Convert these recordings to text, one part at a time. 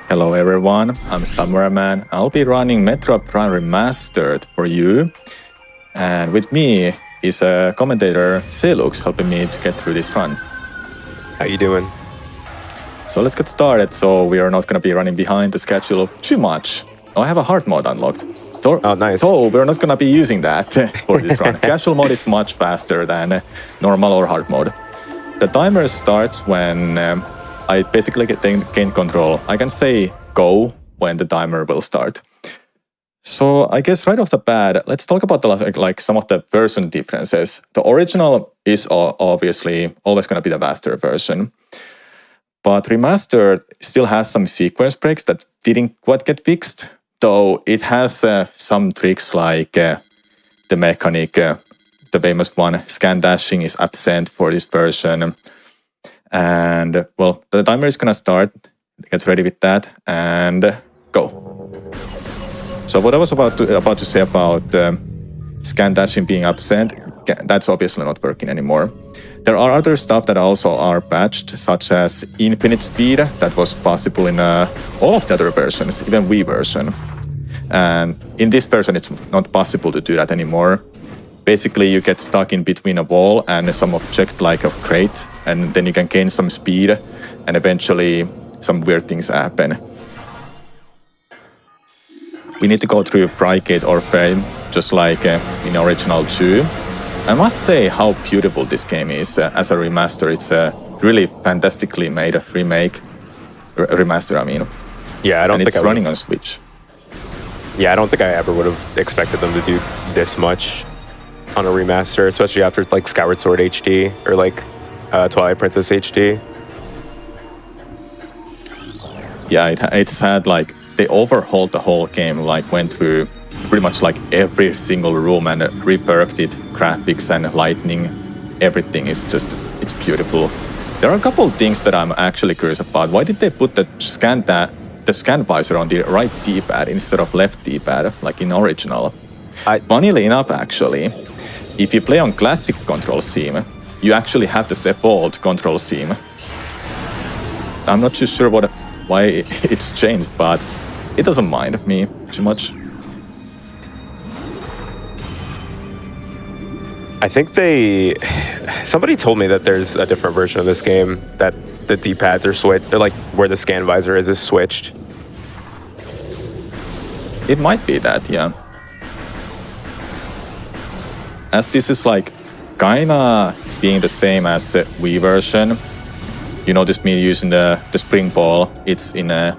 Hello everyone, I'm Samura1man. I'll be running Metroid Prime Remastered for you. And with me is a commentator, zayloox, helping me to get through this run. How you doing? So let's get started, so we are not going to be running behind the schedule too much. Oh, I have a hard mode unlocked. Oh, nice. So we're not going to be using that for this run. Casual mode is much faster than normal or hard mode. The timer starts when I basically gain control. I can say go when the timer will start. So I guess right off the bat, let's talk about some of the version differences. The original is obviously always going to be the faster version. But Remastered still has some sequence breaks that didn't quite get fixed, though it has some tricks like the mechanic, the famous one, scan dashing is absent for this version. And, well, the timer is going to start, get ready with that, and go. So what I was about to say about scan dashing being absent, that's obviously not working anymore. There are other stuff that also are patched, such as infinite speed, that was possible in all of the other versions, even Wii version. And in this version, it's not possible to do that anymore. Basically, you get stuck in between a wall and some object like a crate, and then you can gain some speed, and eventually some weird things happen. We need to go through Frygate or Frame, just like in original 2. I must say how beautiful this game is as a remaster. It's a really fantastically made remake. Remaster, I mean. Yeah, I don't think it's running on Switch. Yeah, I don't think I ever would have expected them to do this much on a remaster, especially after like Skyward Sword HD or like Twilight Princess HD. Yeah, it's had like they overhauled the whole game, like went through pretty much like every single room and reworked it, graphics and lighting, everything is just, it's beautiful. There are a couple of things that I'm actually curious about. Why did they put the scan visor on the right D-pad instead of left D-pad, like in original? Funnily enough, actually, if you play on classic control scheme, you actually have the default control scheme. I'm not too sure why it's changed, but it doesn't mind me too much. I think somebody told me that there's a different version of this game that the D-pads are switched. They're like where the scan visor is switched. It might be that, yeah. As this is like kinda being the same as the Wii version, you notice me using the spring ball. It's in a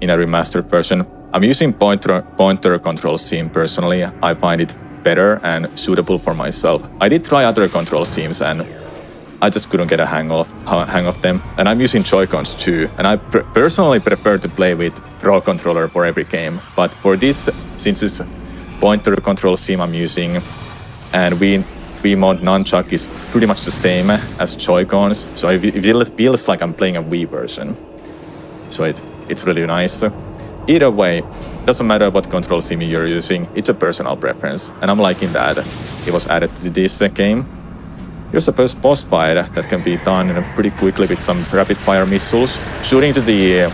remastered version. I'm using pointer control scheme personally. I find it better and suitable for myself. I did try other control schemes and I just couldn't get a hang of them. And I'm using Joy-Cons too. And I personally prefer to play with Pro Controller for every game. But for this, since it's pointer control scheme I'm using, and Wiimote Nunchuck is pretty much the same as Joy-Cons, so it feels like I'm playing a Wii version. So it's really nice. Either way, doesn't matter what control scheme you're using, it's a personal preference, and I'm liking that it was added to this game. Here's a first boss fight that can be done pretty quickly with some rapid-fire missiles. Shooting to the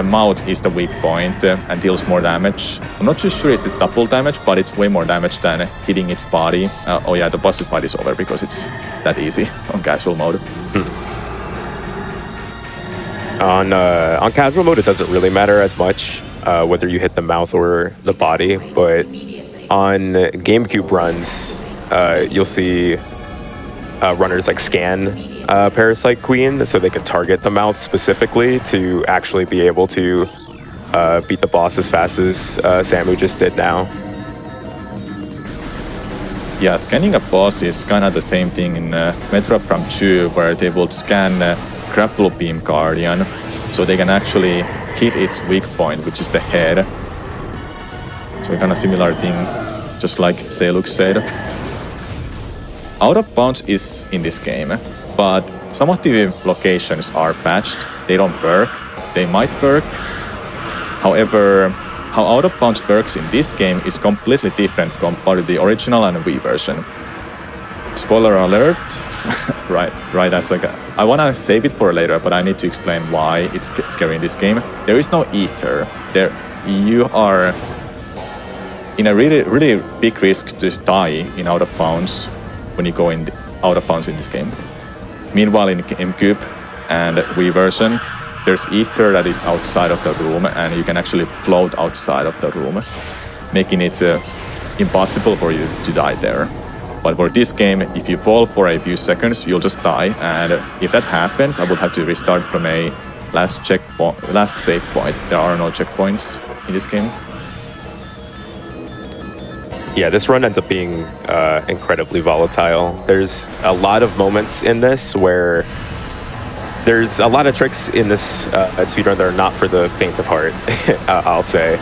mouth is the weak point and deals more damage. I'm not too sure it's double damage, but it's way more damage than hitting its body. Oh yeah, the boss fight is over because it's that easy on casual mode. On casual mode, it doesn't really matter as much whether you hit the mouth or the body, but on GameCube runs, you'll see runners like scan Parasite Queen, so they can target the mouth specifically to actually be able to beat the boss as fast as Samu just did now. Yeah, scanning a boss is kind of the same thing in Metroid Prime 2, where they would scan Grapple Beam Guardian, so they can actually hit its weak point, which is the head. So kind of similar thing, just like zayloox said. Out of Bounds is in this game, but some of the locations are patched. They don't work. They might work. However, how Out of Bounds works in this game is completely different compared to the original and Wii version. Spoiler alert, right as like I want to save it for later, but I need to explain why it's scary in this game. There is no ether. There you are in a really big risk to die in out of bounds when you go in out of bounds in this game. Meanwhile, in GameCube and Wii version, there's ether that is outside of the room, and you can actually float outside of the room, making it impossible for you to die there. But for this game, if you fall for a few seconds, you'll just die, and if that happens, I would have to restart from a last save point. There are no checkpoints in this game. Yeah, this run ends up being incredibly volatile. There's a lot of moments in this where there's a lot of tricks in this speedrun that are not for the faint of heart, I'll say.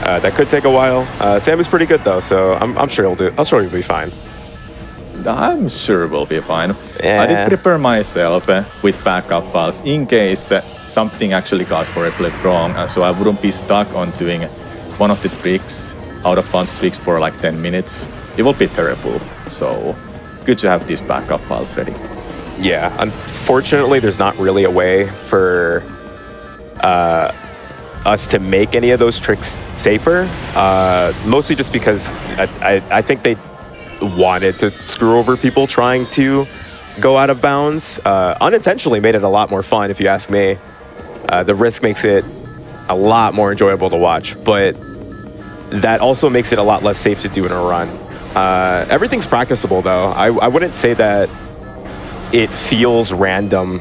That could take a while. Sam is pretty good though, so I'm sure he'll be fine. I'm sure we'll be fine. Yeah. I did prepare myself with backup files in case something actually goes horribly wrong, so I wouldn't be stuck on doing one of the tricks, out of bounds tricks, for like 10 minutes. It will be terrible. So good to have these backup files ready. Yeah, unfortunately, there's not really a way for us to make any of those tricks safer. Mostly just because I think they wanted to screw over people trying to go out of bounds. Unintentionally made it a lot more fun, if you ask me. The risk makes it a lot more enjoyable to watch, but that also makes it a lot less safe to do in a run. Everything's practicable, though. I wouldn't say that it feels random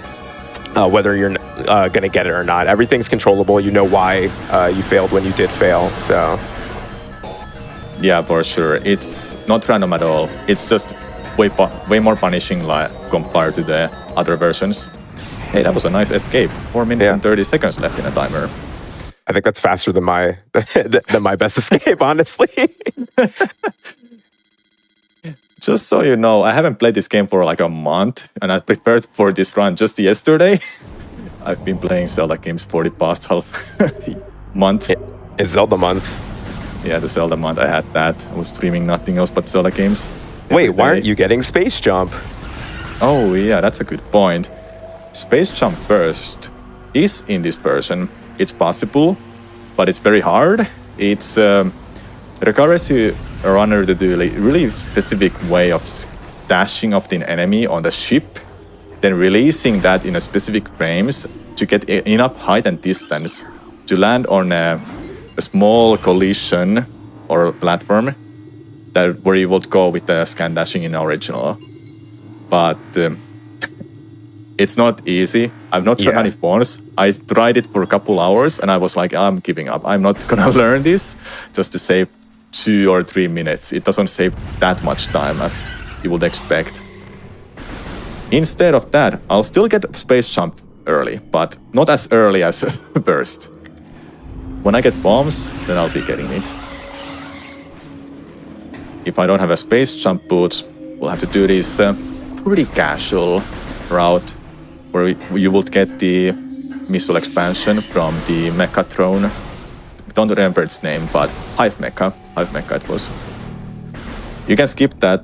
whether you're going to get it or not. Everything's controllable. You know why you failed when you did fail, so... Yeah, for sure. It's not random at all. It's just way more punishing compared to the other versions. Hey, that was a nice escape. 4 minutes and 30 seconds left in a timer. I think that's faster than my best escape, honestly. Just so you know, I haven't played this game for like a month, and I prepared for this run just yesterday. I've been playing Zelda games for the past half month. It's Zelda month. Yeah, the Zelda month, I had that. I was streaming nothing else but Zelda games. Wait, why aren't you getting Space Jump? Oh yeah, that's a good point. Space Jump Burst is in this version. It's possible, but it's very hard. It's requires you a runner to do a really specific way of dashing off the enemy on the ship, then releasing that in a specific frames to get enough height and distance to land on a small collision or platform where you would go with the scan dashing in original. But it's not easy. I've not tried any spawns. I tried it for a couple hours and I was like, I'm giving up. I'm not gonna learn this just to save 2 or 3 minutes. It doesn't save that much time as you would expect. Instead of that, I'll still get Space Jump early, but not as early as Burst. When I get bombs, then I'll be getting it. If I don't have a Space Jump boots, we'll have to do this pretty casual route where you would get the missile expansion from the Mechatron. I don't remember its name, but Hive Mecha it was. You can skip that.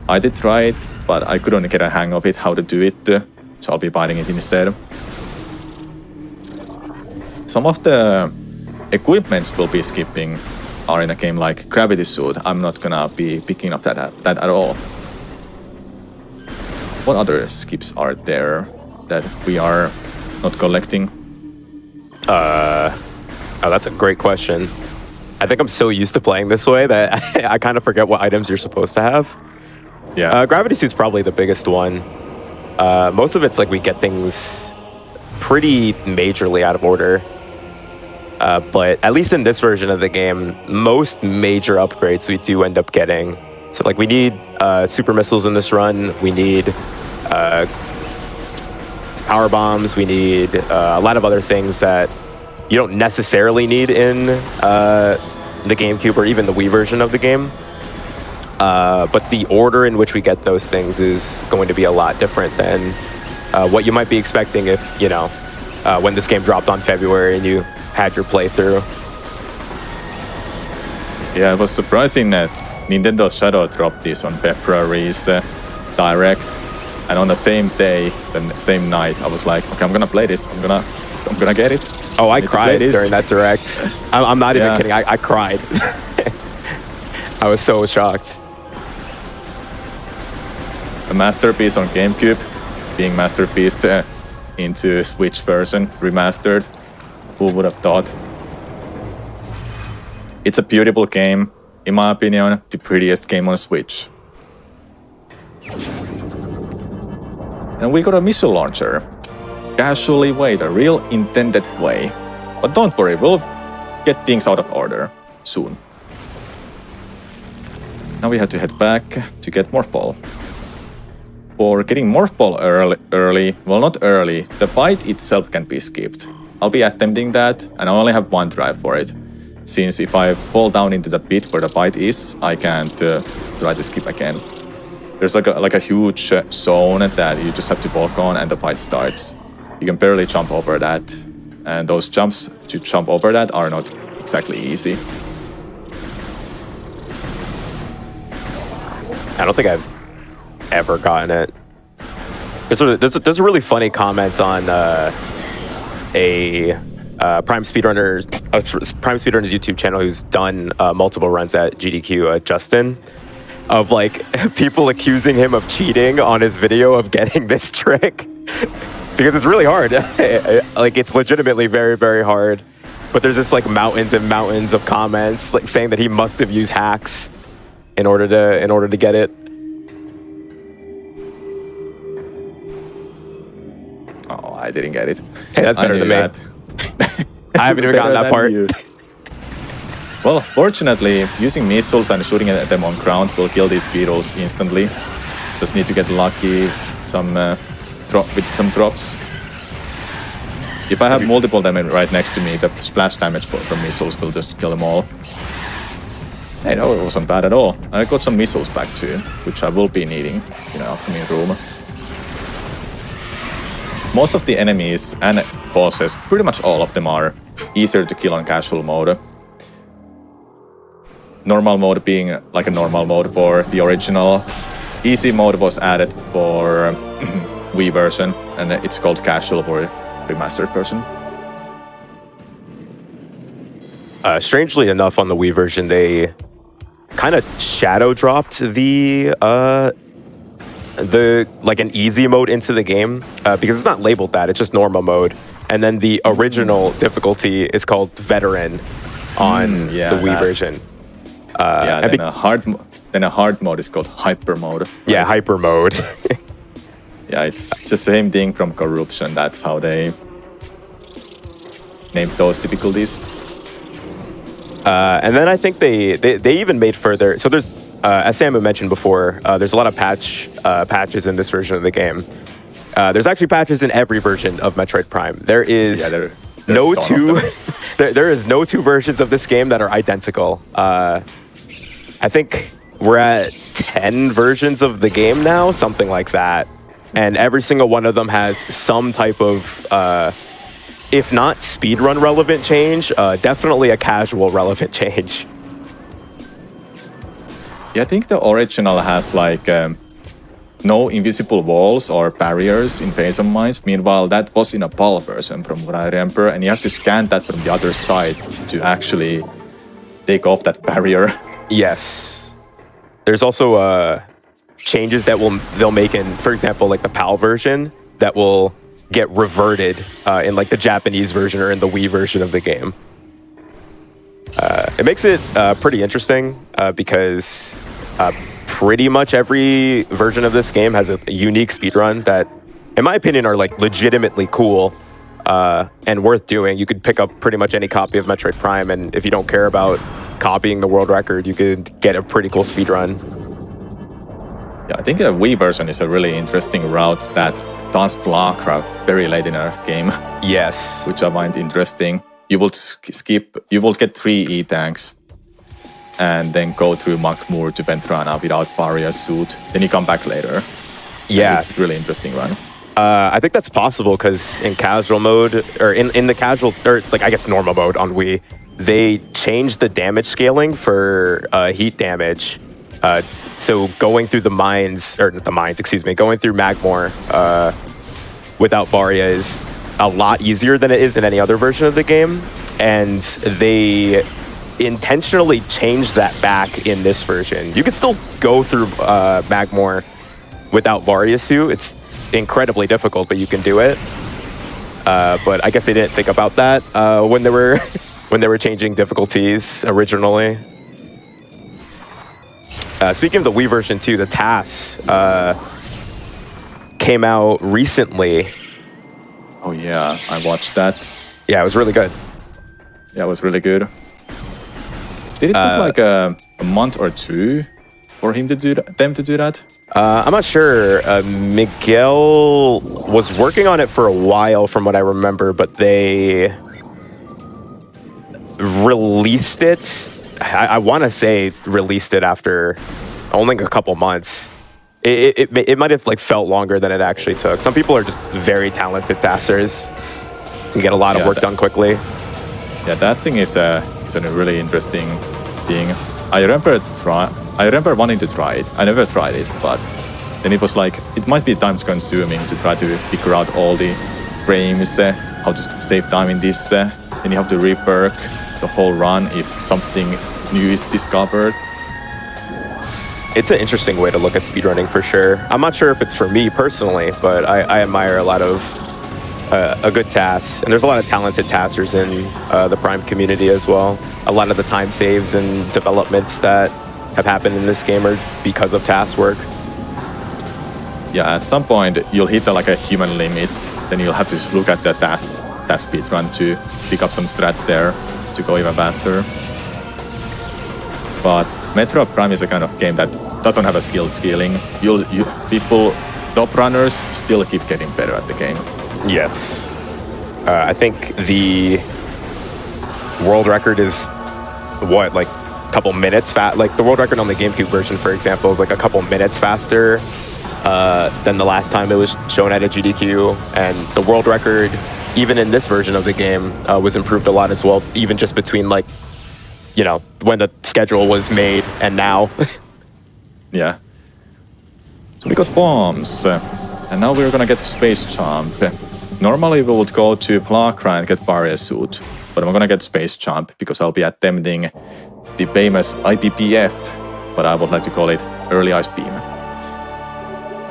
I did try it, but I couldn't get a hang of it, how to do it, so I'll be buying it instead. Some of the equipments we'll be skipping are in a game like Gravity Suit. I'm not gonna be picking up that at all. What other skips are there that we are not collecting? Oh, that's a great question. I think I'm so used to playing this way that I kind of forget what items you're supposed to have. Yeah. Gravity Suit's probably the biggest one. Most of it's like we get things pretty majorly out of order. But at least in this version of the game, most major upgrades we do end up getting. So like we need super missiles in this run. We need power bombs. We need a lot of other things that you don't necessarily need in the GameCube or even the Wii version of the game. But the order in which we get those things is going to be a lot different than what you might be expecting if, you know, when this game dropped on February and you had your playthrough. Yeah, it was surprising that Nintendo Shadow dropped this on February's Direct. And on the same day, the same night, I was like, okay, I'm gonna play this. I'm gonna get it. Oh, I cried during that direct. I'm not even kidding. I cried. I was so shocked. A masterpiece on GameCube, being masterpieced into Switch version, remastered. Who would have thought? It's a beautiful game. In my opinion, the prettiest game on Switch. And we got a missile launcher. Casually way, the real intended way. But don't worry, we'll get things out of order soon. Now we have to head back to get Morph Ball. For getting Morph Ball early, well, not early, the fight itself can be skipped. I'll be attempting that, and I only have one try for it. Since if I fall down into the pit where the bite is, I can't try to skip again. There's like a huge zone that you just have to walk on and the fight starts. You can barely jump over that. And those jumps to jump over that are not exactly easy. I don't think I've ever gotten it. There's a really funny comment on a Prime Speedrunner's YouTube channel who's done multiple runs at GDQ, Justin, of like people accusing him of cheating on his video of getting this trick because it's really hard. Like it's legitimately very, very hard. But there's just like mountains and mountains of comments like saying that he must have used hacks in order to get it. Oh, I didn't get it. Hey, that's better than me. I haven't even gotten that part. Well, fortunately, using missiles and shooting at them on ground will kill these beetles instantly. Just need to get lucky with some drops. If I have multiple them right next to me, the splash damage from missiles will just kill them all. Hey, no, it wasn't bad at all. I got some missiles back too, which I will be needing in an upcoming room. Most of the enemies and bosses, pretty much all of them, are easier to kill on casual mode. Normal mode being like a normal mode for the original. Easy mode was added for Wii version, and it's called casual for remastered version. Strangely enough, on the Wii version, they kind of shadow dropped the like an easy mode into the game because it's not labeled that, it's just normal mode. And then the original difficulty is called veteran on the Wii version. Then a hard mode is called hyper mode. Right? Yeah, hyper mode. Yeah, it's just the same thing from Corruption. That's how they named those difficulties. And then I think they even made further. So there's, as Samu mentioned before, there's a lot of patches in this version of the game. There's actually patches in every version of Metroid Prime. There is no two. There is no two versions of this game that are identical. I think we're at 10 versions of the game now, something like that. And every single one of them has some type of, if not speedrun relevant change, definitely a casual relevant change. Yeah, I think the original has like no invisible walls or barriers in Base of Mines. Meanwhile, that was in a PAL version from what I remember, and you have to scan that from the other side to actually take off that barrier. Yes. There's also changes that they'll make in, for example, like the PAL version that will get reverted in like the Japanese version or in the Wii version of the game. It makes it pretty interesting because pretty much every version of this game has a unique speedrun that, in my opinion, are like legitimately cool and worth doing. You could pick up pretty much any copy of Metroid Prime, and if you don't care about copying the world record, you could get a pretty cool speedrun. Yeah, I think the Wii version is a really interesting route that does block very late in our game. Yes. Which I find interesting. You will get 3 E-tanks and then go through Makmur to Ventrana without Varia's suit. Then you come back later. Yeah. And it's really interesting run. I think that's possible because in casual mode, or in the casual, or like I guess normal mode on Wii, they changed the damage scaling for heat damage So going through the mines, or not the mines, excuse me, going through Magmore without Varia is a lot easier than it is in any other version of the game. And they intentionally changed that back in this version. You can still go through Magmore without Varia suit. It's incredibly difficult, but you can do it. But I guess they didn't think about that when they were when they were changing difficulties originally. Speaking of the Wii version too, the TAS came out recently. Oh yeah, I watched that. Yeah, it was really good. Yeah, it was really good. Did it take like a month or two for them to do that? I'm not sure. Miguel was working on it for a while, from what I remember, but they released it. I want to say released it after only a couple months. It might have like felt longer than it actually took. Some people are just very talented tasters and get a lot of work done quickly. Yeah, tasking is a really interesting thing. I remember wanting to try it. I never tried it, but then it was like it might be time consuming to try to figure out all the frames, how to save time in this. Then you have to rework the whole run if something new is discovered. It's an interesting way to look at speedrunning for sure. I'm not sure if it's for me personally, but I admire a lot of a good task. And there's a lot of talented tasters in the Prime community as well. A lot of the time saves and developments that have happened in this game are because of task work. Yeah, at some point you'll hit like a human limit, then you'll have to look at the task speedrun to pick up some strats there to go even faster. But Metroid Prime is a kind of game that doesn't have a skill ceiling. People, top runners, still keep getting better at the game. Yes. I think the world record is, what, like a couple minutes fast? Like the world record on the GameCube version, for example, is like a couple minutes faster than the last time it was shown at a GDQ. And the world record, even in this version of the game, was improved a lot as well, even just between like, you know, when the schedule was made and now. Yeah. So we got bombs, and now we're gonna get Space Jump. Normally we would go to Plakra and get Varia Suit, but I'm gonna get Space Jump because I'll be attempting the famous IPPF, but I would like to call it Early Ice Beam.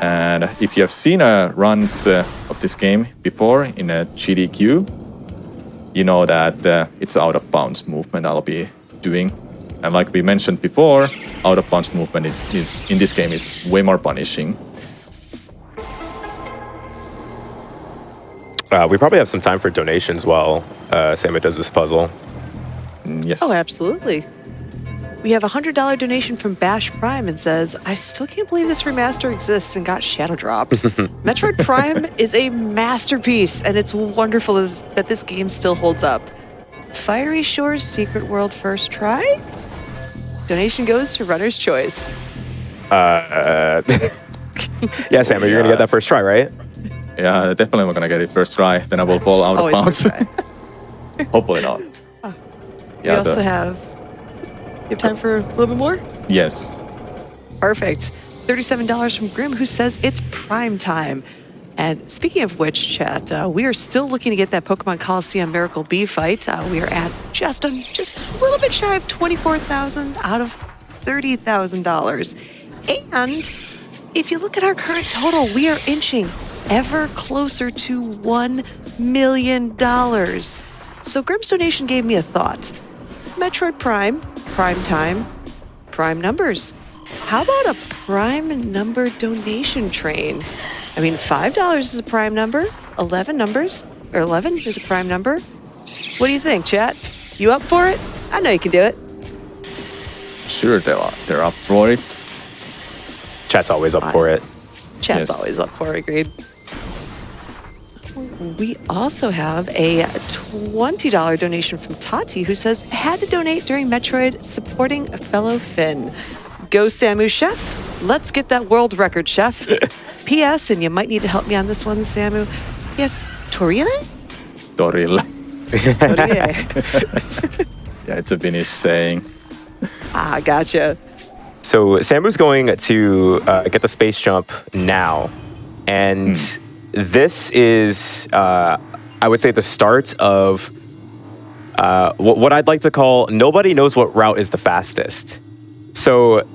And if you have seen runs of this game before in a GDQ, you know that it's out of bounds movement I'll be doing. And like we mentioned before, out of bounds movement is in this game is way more punishing. We probably have some time for donations while Samura does this puzzle. Yes. Oh, absolutely. We have a $100 donation from Bash Prime and says, I still can't believe this remaster exists and got shadow dropped. Metroid Prime is a masterpiece, and it's wonderful that this game still holds up. Fiery Shore's Secret World first try? Donation goes to Runner's Choice. Yeah, Samura, you're gonna get that first try, right? Yeah, definitely I'm gonna get it first try. Then I will fall out of bounds. Hopefully not. We also have... You have time for a little bit more? Yes. Perfect. $37 from Grim, who says it's prime time. And speaking of which, chat, we are still looking to get that Pokemon Coliseum Miracle B fight. We are at just a little bit shy of $24,000 out of $30,000. And if you look at our current total, we are inching ever closer to $1 million. So Grim's donation gave me a thought. Metroid Prime, prime time, prime numbers. How about a prime number donation train? I mean, $5 is a prime number, 11 is a prime number. What do you think, chat? You up for it? I know you can do it. Sure, they're up for it. Chat's always up for it. Chat's always up for it, agreed. We also have a $20 donation from Tati, who says, had to donate during Metroid supporting a fellow Finn. Go Samu, chef. Let's get that world record, chef. P.S., and you might need to help me on this one, Samu. Yes, Torille? Torille. Torille. Yeah, it's a Finnish saying. Ah, gotcha. So Samu's going to get the space jump now. And this is, I would say, the start of what I'd like to call nobody knows what route is the fastest. So on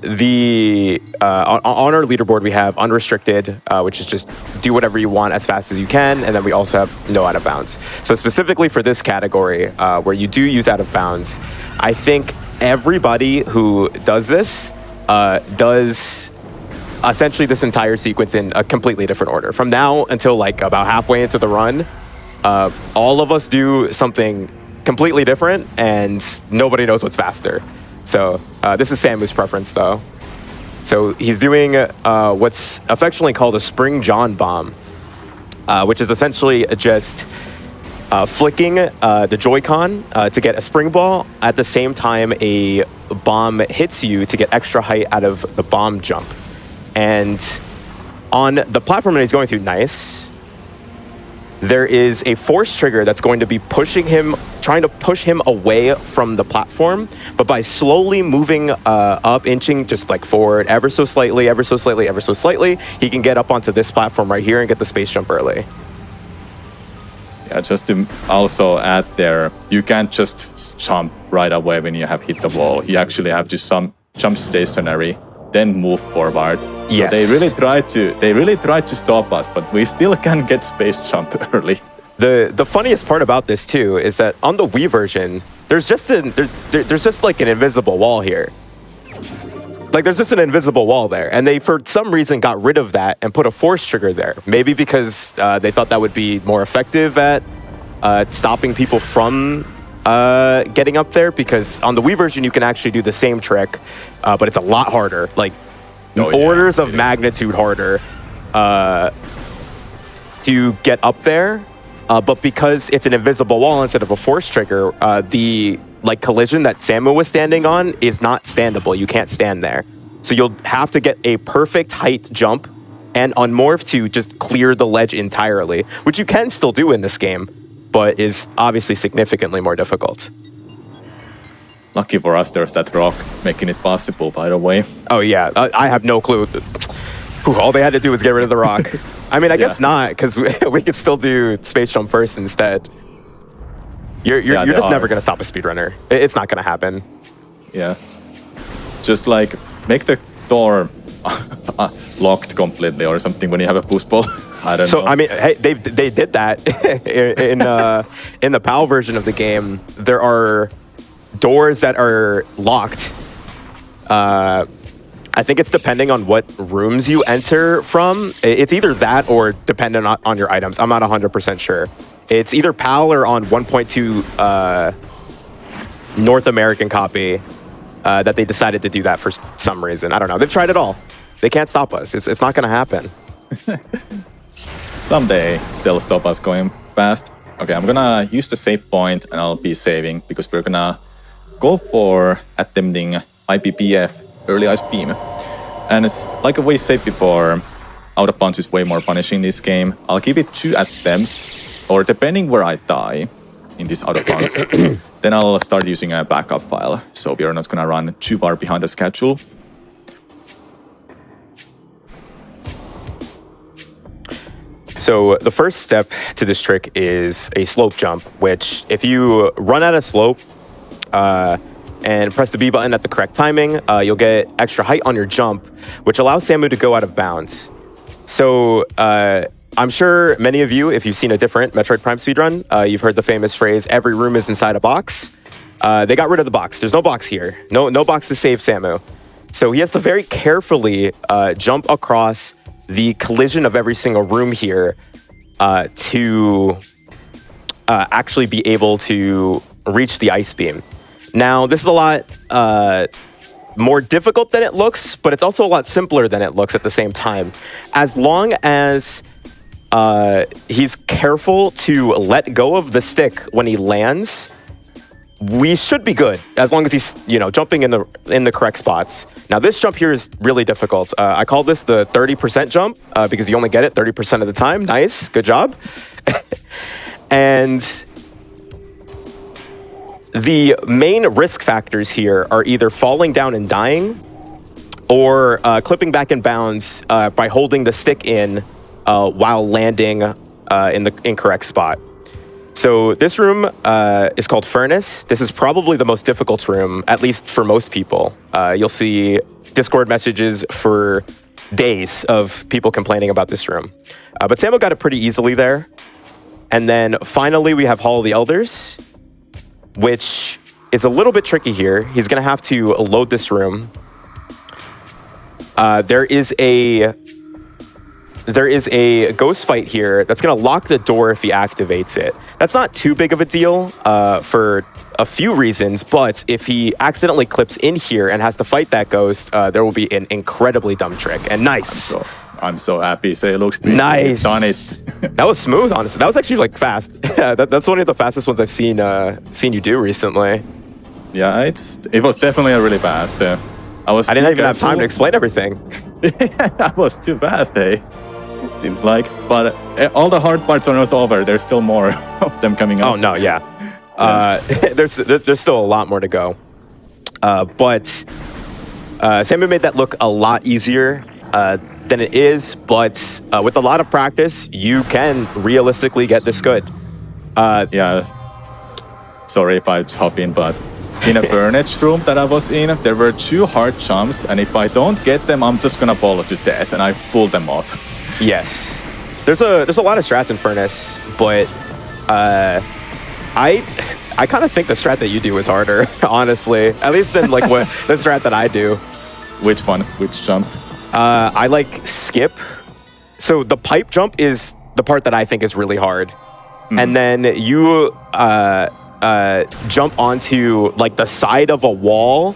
our leaderboard, we have unrestricted, which is just do whatever you want as fast as you can. And then we also have no out of bounds. So specifically for this category, where you do use out of bounds, I think everybody who does this does essentially this entire sequence in a completely different order. From now until like about halfway into the run, all of us do something completely different and nobody knows what's faster. So this is Samu's preference though. So he's doing what's affectionately called a Spring John bomb, which is essentially just flicking the Joy-Con to get a spring ball at the same time a bomb hits you to get extra height out of the bomb jump. And on the platform that he's going to, nice, there is a force trigger that's going to be trying to push him away from the platform, but by slowly moving up, inching just like forward ever so slightly, ever so slightly, ever so slightly, he can get up onto this platform right here and get the space jump early. Yeah, just to also add there, you can't just jump right away when you have hit the wall. You actually have to jump stationary, then move forward. Yes. So they really tried to stop us, but we still can get space jump early. The funniest part about this too is that on the Wii version, there's just like an invisible wall here. Like there's just an invisible wall there, and they for some reason got rid of that and put a force trigger there. Maybe because they thought that would be more effective at stopping people from getting up there. Because on the Wii version, you can actually do the same trick, but it's a lot harder, like orders of magnitude harder to get up there. But because it's an invisible wall instead of a force trigger, the collision that Samu was standing on is not standable. You can't stand there. So you'll have to get a perfect height jump and unmorph to just clear the ledge entirely, which you can still do in this game, but is obviously significantly more difficult. Lucky for us, there's that rock making it possible, by the way. Oh yeah, I have no clue. All they had to do was get rid of the rock. I mean, I guess not, because we could still do space jump first instead. You're just never going to stop a speedrunner. It's not going to happen. Yeah. Just like make the door locked completely or something when you have a push ball. I don't know. So, I mean, hey, they did that in the PAL version of the game. There are doors that are locked. I think it's depending on what rooms you enter from. It's either that or dependent on your items. I'm not 100% sure. It's either PAL or on 1.2 North American copy that they decided to do that for some reason. I don't know. They've tried it all. They can't stop us. It's not going to happen. Someday they'll stop us going fast. Okay, I'm gonna use the save point and I'll be saving because we're gonna go for attempting IPPF, early ice beam. And it's like we said before, out of bounds is way more punishing in this game. I'll give it 2 attempts, or depending where I die in this out of bounds, then I'll start using a backup file. So we are not gonna run too far behind the schedule. So the first step to this trick is a slope jump, which if you run at a slope and press the B button at the correct timing, you'll get extra height on your jump, which allows Samu to go out of bounds. So I'm sure many of you, if you've seen a different Metroid Prime speedrun, you've heard the famous phrase, every room is inside a box. They got rid of the box. There's no box here. No box to save Samu. So he has to very carefully jump across the collision of every single room here to actually be able to reach the ice beam. Now, this is a lot more difficult than it looks, but it's also a lot simpler than it looks at the same time. As long as he's careful to let go of the stick when he lands, we should be good, as long as he's jumping in the correct spots. Now, this jump here is really difficult. I call this the 30% jump because you only get it 30% of the time. Nice, good job. And the main risk factors here are either falling down and dying or clipping back in bounds by holding the stick in while landing in the incorrect spot. So this room is called Furnace. This is probably the most difficult room, at least for most people. You'll see Discord messages for days of people complaining about this room. But Samu got it pretty easily there. And then finally we have Hall of the Elders, which is a little bit tricky here. He's going to have to load this room. There is a ghost fight here that's going to lock the door if he activates it. That's not too big of a deal for a few reasons, but if he accidentally clips in here and has to fight that ghost, there will be an incredibly dumb trick. And nice. I'm so happy. Zayloox, nice. Done it. That was smooth, honestly. That was actually like fast. That's one of the fastest ones I've seen you do recently. Yeah, it was definitely a really fast. I didn't even have time to explain everything. That was too fast, eh? Seems like. But all the hard parts are almost over. There's still more of them coming up. Oh, no, yeah. There's still a lot more to go. But Samu made that look a lot easier than it is. But with a lot of practice, you can realistically get this good. Yeah. Sorry if I hop in, but in a Burnage room that I was in, there were 2 hard jumps, and if I don't get them, I'm just gonna fall to death, and I pulled them off. Yes, there's a lot of strats in Furnace, but I kind of think the strat that you do is harder, honestly. At least than like what the strat that I do. Which one? Which jump? I like skip. So the pipe jump is the part that I think is really hard, and then you jump onto like the side of a wall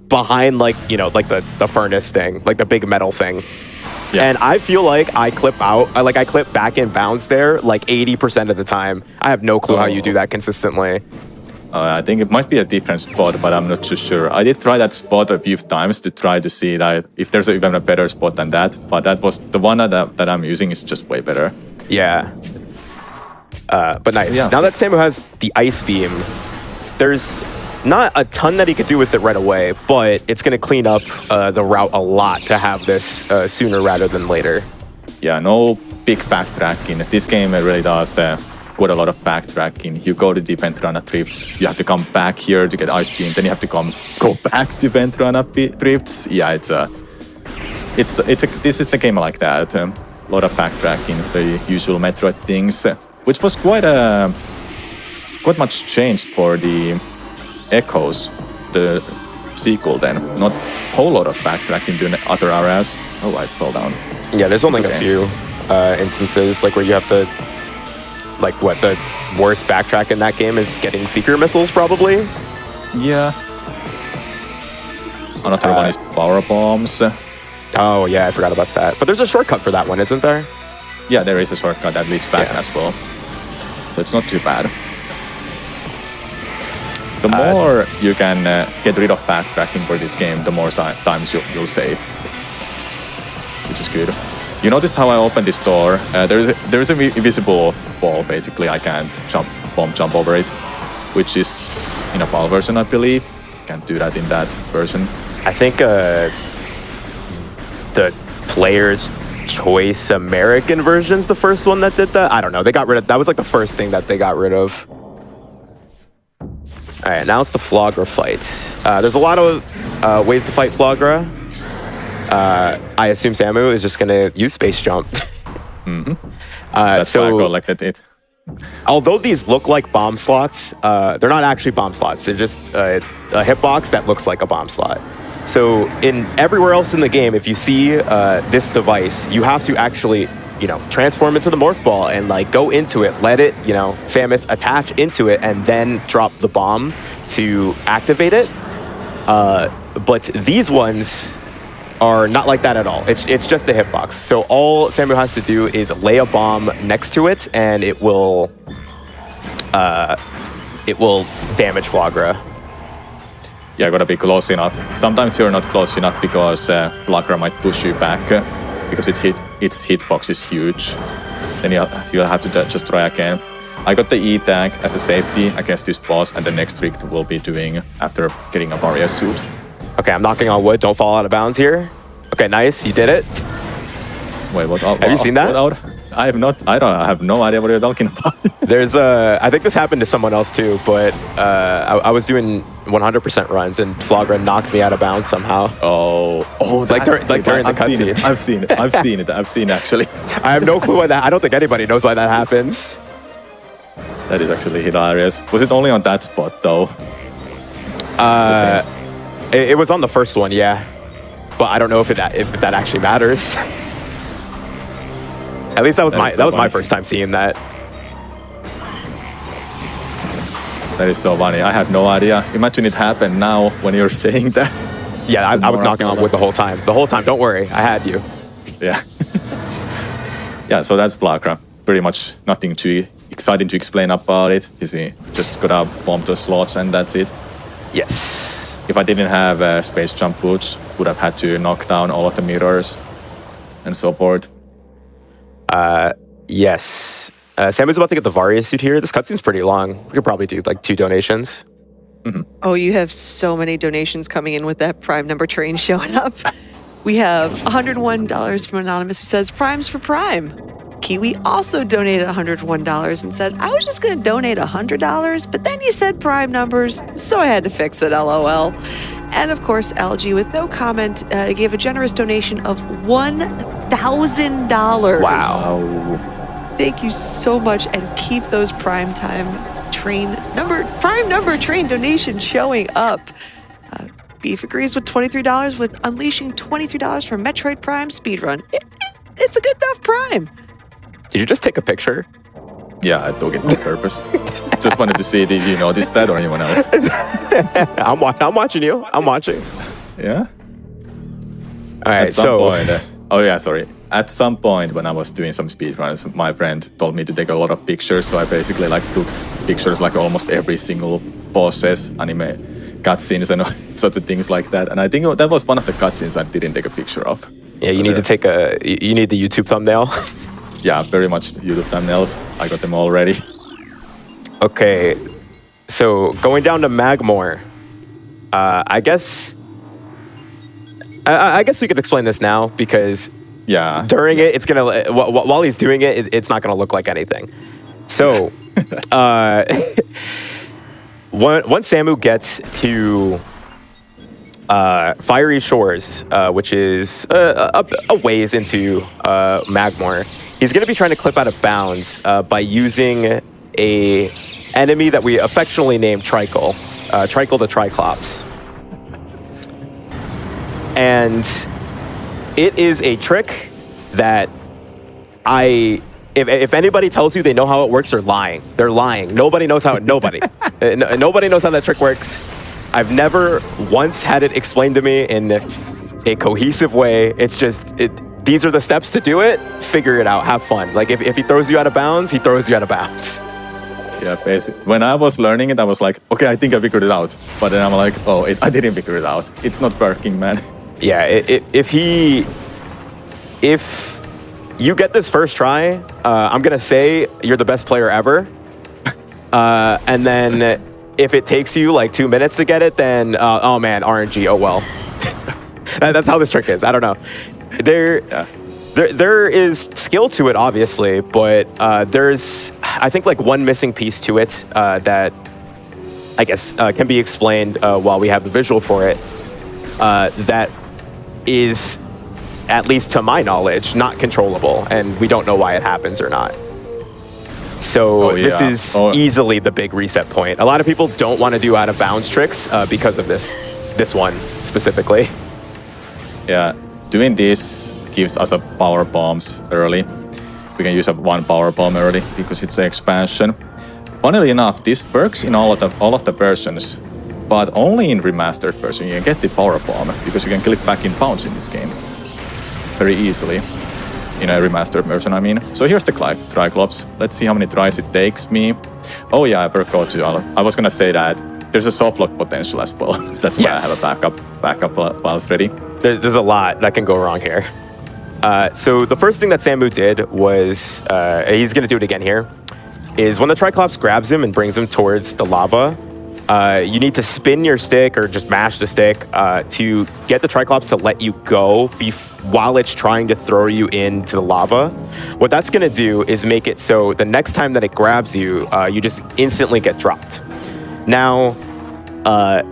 behind like the furnace thing, like the big metal thing. Yeah. And I feel like I clip back in bounds there like 80% of the time. I have no clue how you do that consistently. I think it might be a different spot, but I'm not too sure. I did try that spot a few times to try to see that if there's even a better spot than that, but that was the one that I'm using is just way better. Yeah. But nice. So, yeah. Now that Samu has the Ice Beam, there's not a ton that he could do with it right away, but it's going to clean up the route a lot to have this sooner rather than later. Yeah, no big backtracking. This game really does quite a lot of backtracking. You go to the Ventrana drifts, you have to come back here to get Ice Beam, then you have to go back to Ventrana drifts. Yeah, this is a game like that. A lot of backtracking, the usual Metroid things, which was quite much changed for the Echoes, the sequel then. Not a whole lot of backtracking to other areas. Oh, I fell down. Yeah, there's only a few instances like where you have to, like what the worst backtrack in that game is getting Seeker missiles probably. Yeah. Another one is power bombs. Oh yeah, I forgot about that. But there's a shortcut for that one, isn't there? Yeah, there is a shortcut that leads back as well. So it's not too bad. The more you can get rid of backtracking for this game, the more times you'll save, which is good. You noticed how I opened this door? There is a invisible wall, basically. I can't bomb jump over it, which is in a PAL version, I believe. Can't do that in that version. I think the Player's Choice American version's the first one that did that. I don't know. They got rid of that. Was like the first thing that they got rid of. All right, now it's the Flogra fight. There's a lot of ways to fight Flogra. I assume Samu is just going to use Space Jump. That's why I collected it. Although these look like bomb slots, they're not actually bomb slots. They're just a hitbox that looks like a bomb slot. So in everywhere else in the game, if you see this device, you have to actually, transform into the morph ball and like go into it, let it, Samus attach into it and then drop the bomb to activate it. But these ones are not like that at all. It's just a hitbox. So all Samu has to do is lay a bomb next to it and it will damage Flogra. Yeah, gotta be close enough. Sometimes you're not close enough because Flogra might push you back because its hitbox is huge. Then you'll have to just try again. I got the E-tag as a safety against this boss, and the next trick we'll be doing after getting a barrier suit. Okay, I'm knocking on wood. Don't fall out of bounds here. Okay, nice. You did it. Wait, what? Have you seen that? I have not. I have no idea what you're talking about. There's I think this happened to someone else too, but I was doing 100% runs and Flagra knocked me out of bounds somehow. Oh, like during the cutscene. I've seen it. I've seen actually. I have no clue why that. I don't think anybody knows why that happens. That is actually hilarious. Was it only on that spot though? It was on the first one, yeah, but I don't know if that actually matters. At least that was my first time seeing that. That is so funny. I had no idea. Imagine it happened now when you're saying that. Yeah, I was knocking on wood the whole time. The whole time. Don't worry, I had you. Yeah. Yeah. So that's Flagra. Pretty much nothing too exciting to explain about it. You see, just gotta bomb the slots and that's it. Yes. If I didn't have space jump boots, would have had to knock down all of the mirrors and so forth. Yes. Samu's about to get the Varia suit here. This cutscene's pretty long. We could probably do like 2 donations. Oh, you have so many donations coming in with that Prime number train showing up. We have $101 from Anonymous who says, Primes for Prime. Kiwi also donated $101 and said, I was just going to donate $100, but then you said Prime numbers, so I had to fix it, LOL. And of course, LG, with no comment, gave a generous donation of $1,000. Wow. Thank you so much, and keep those Prime number train donations showing up. Beef agrees with $23 with unleashing $23 from Metroid Prime speedrun. It's a good enough Prime. Did you just take a picture? Yeah, I took it on purpose. Just wanted to see, did you notice that or anyone else? I'm watching you. I'm watching. Yeah? All right, At some point, at some point when I was doing some speedruns, my friend told me to take a lot of pictures, so I basically took pictures almost every single bosses, anime cutscenes and such things like that. And I think that was one of the cutscenes I didn't take a picture of. Yeah, you need to take you need the YouTube thumbnail. Yeah, very much YouTube thumbnails. I got them already. Okay, so going down to Magmore, I guess we could explain this now because during it, it's gonna while he's doing it, it's not gonna look like anything. So, once Samu gets to Fiery Shores, which is a ways into Magmore, he's going to be trying to clip out of bounds by using a enemy that we affectionately named Tricle, Tricle the Triclops. And it is a trick that if anybody tells you they know how it works, they're lying. They're lying. Nobody knows how nobody knows how that trick works. I've never once had it explained to me in a cohesive way. It's just these are the steps to do it. Figure it out. Have fun. Like if he throws you out of bounds, he throws you out of bounds. Yeah, basically. When I was learning it, I was like, okay, I think I figured it out. But then I'm like, I didn't figure it out. It's not working, man. Yeah, if you get this first try, I'm gonna say you're the best player ever. And then if it takes you like 2 minutes to get it, then oh man, RNG. Oh well. That's how this trick is. I don't know. There is skill to it, obviously, but there's I think like one missing piece to it that I guess can be explained while we have the visual for it. That is, at least to my knowledge, not controllable, and we don't know why it happens or not. So this is easily the big reset point. A lot of people don't want to do out of bounds tricks because of this one specifically. Yeah, doing this gives us a power bombs early. We can use one power bomb early because it's an expansion. Funnily enough, this works in all of the versions, but only in remastered version you can get the power bomb because you can click back in bounds in this game very easily. In a remastered version, I mean. So here's the Triclops. Let's see how many tries it takes me. Oh yeah, I forgot to. I was gonna say that there's a soft lock potential as well. That's why I have a backup files ready. There's a lot that can go wrong here. So the first thing that Samu did was, he's gonna do it again here, is when the Triclops grabs him and brings him towards the lava, you need to spin your stick or just mash the stick to get the Triclops to let you go while it's trying to throw you into the lava. What that's going to do is make it so the next time that it grabs you, you just instantly get dropped. Now,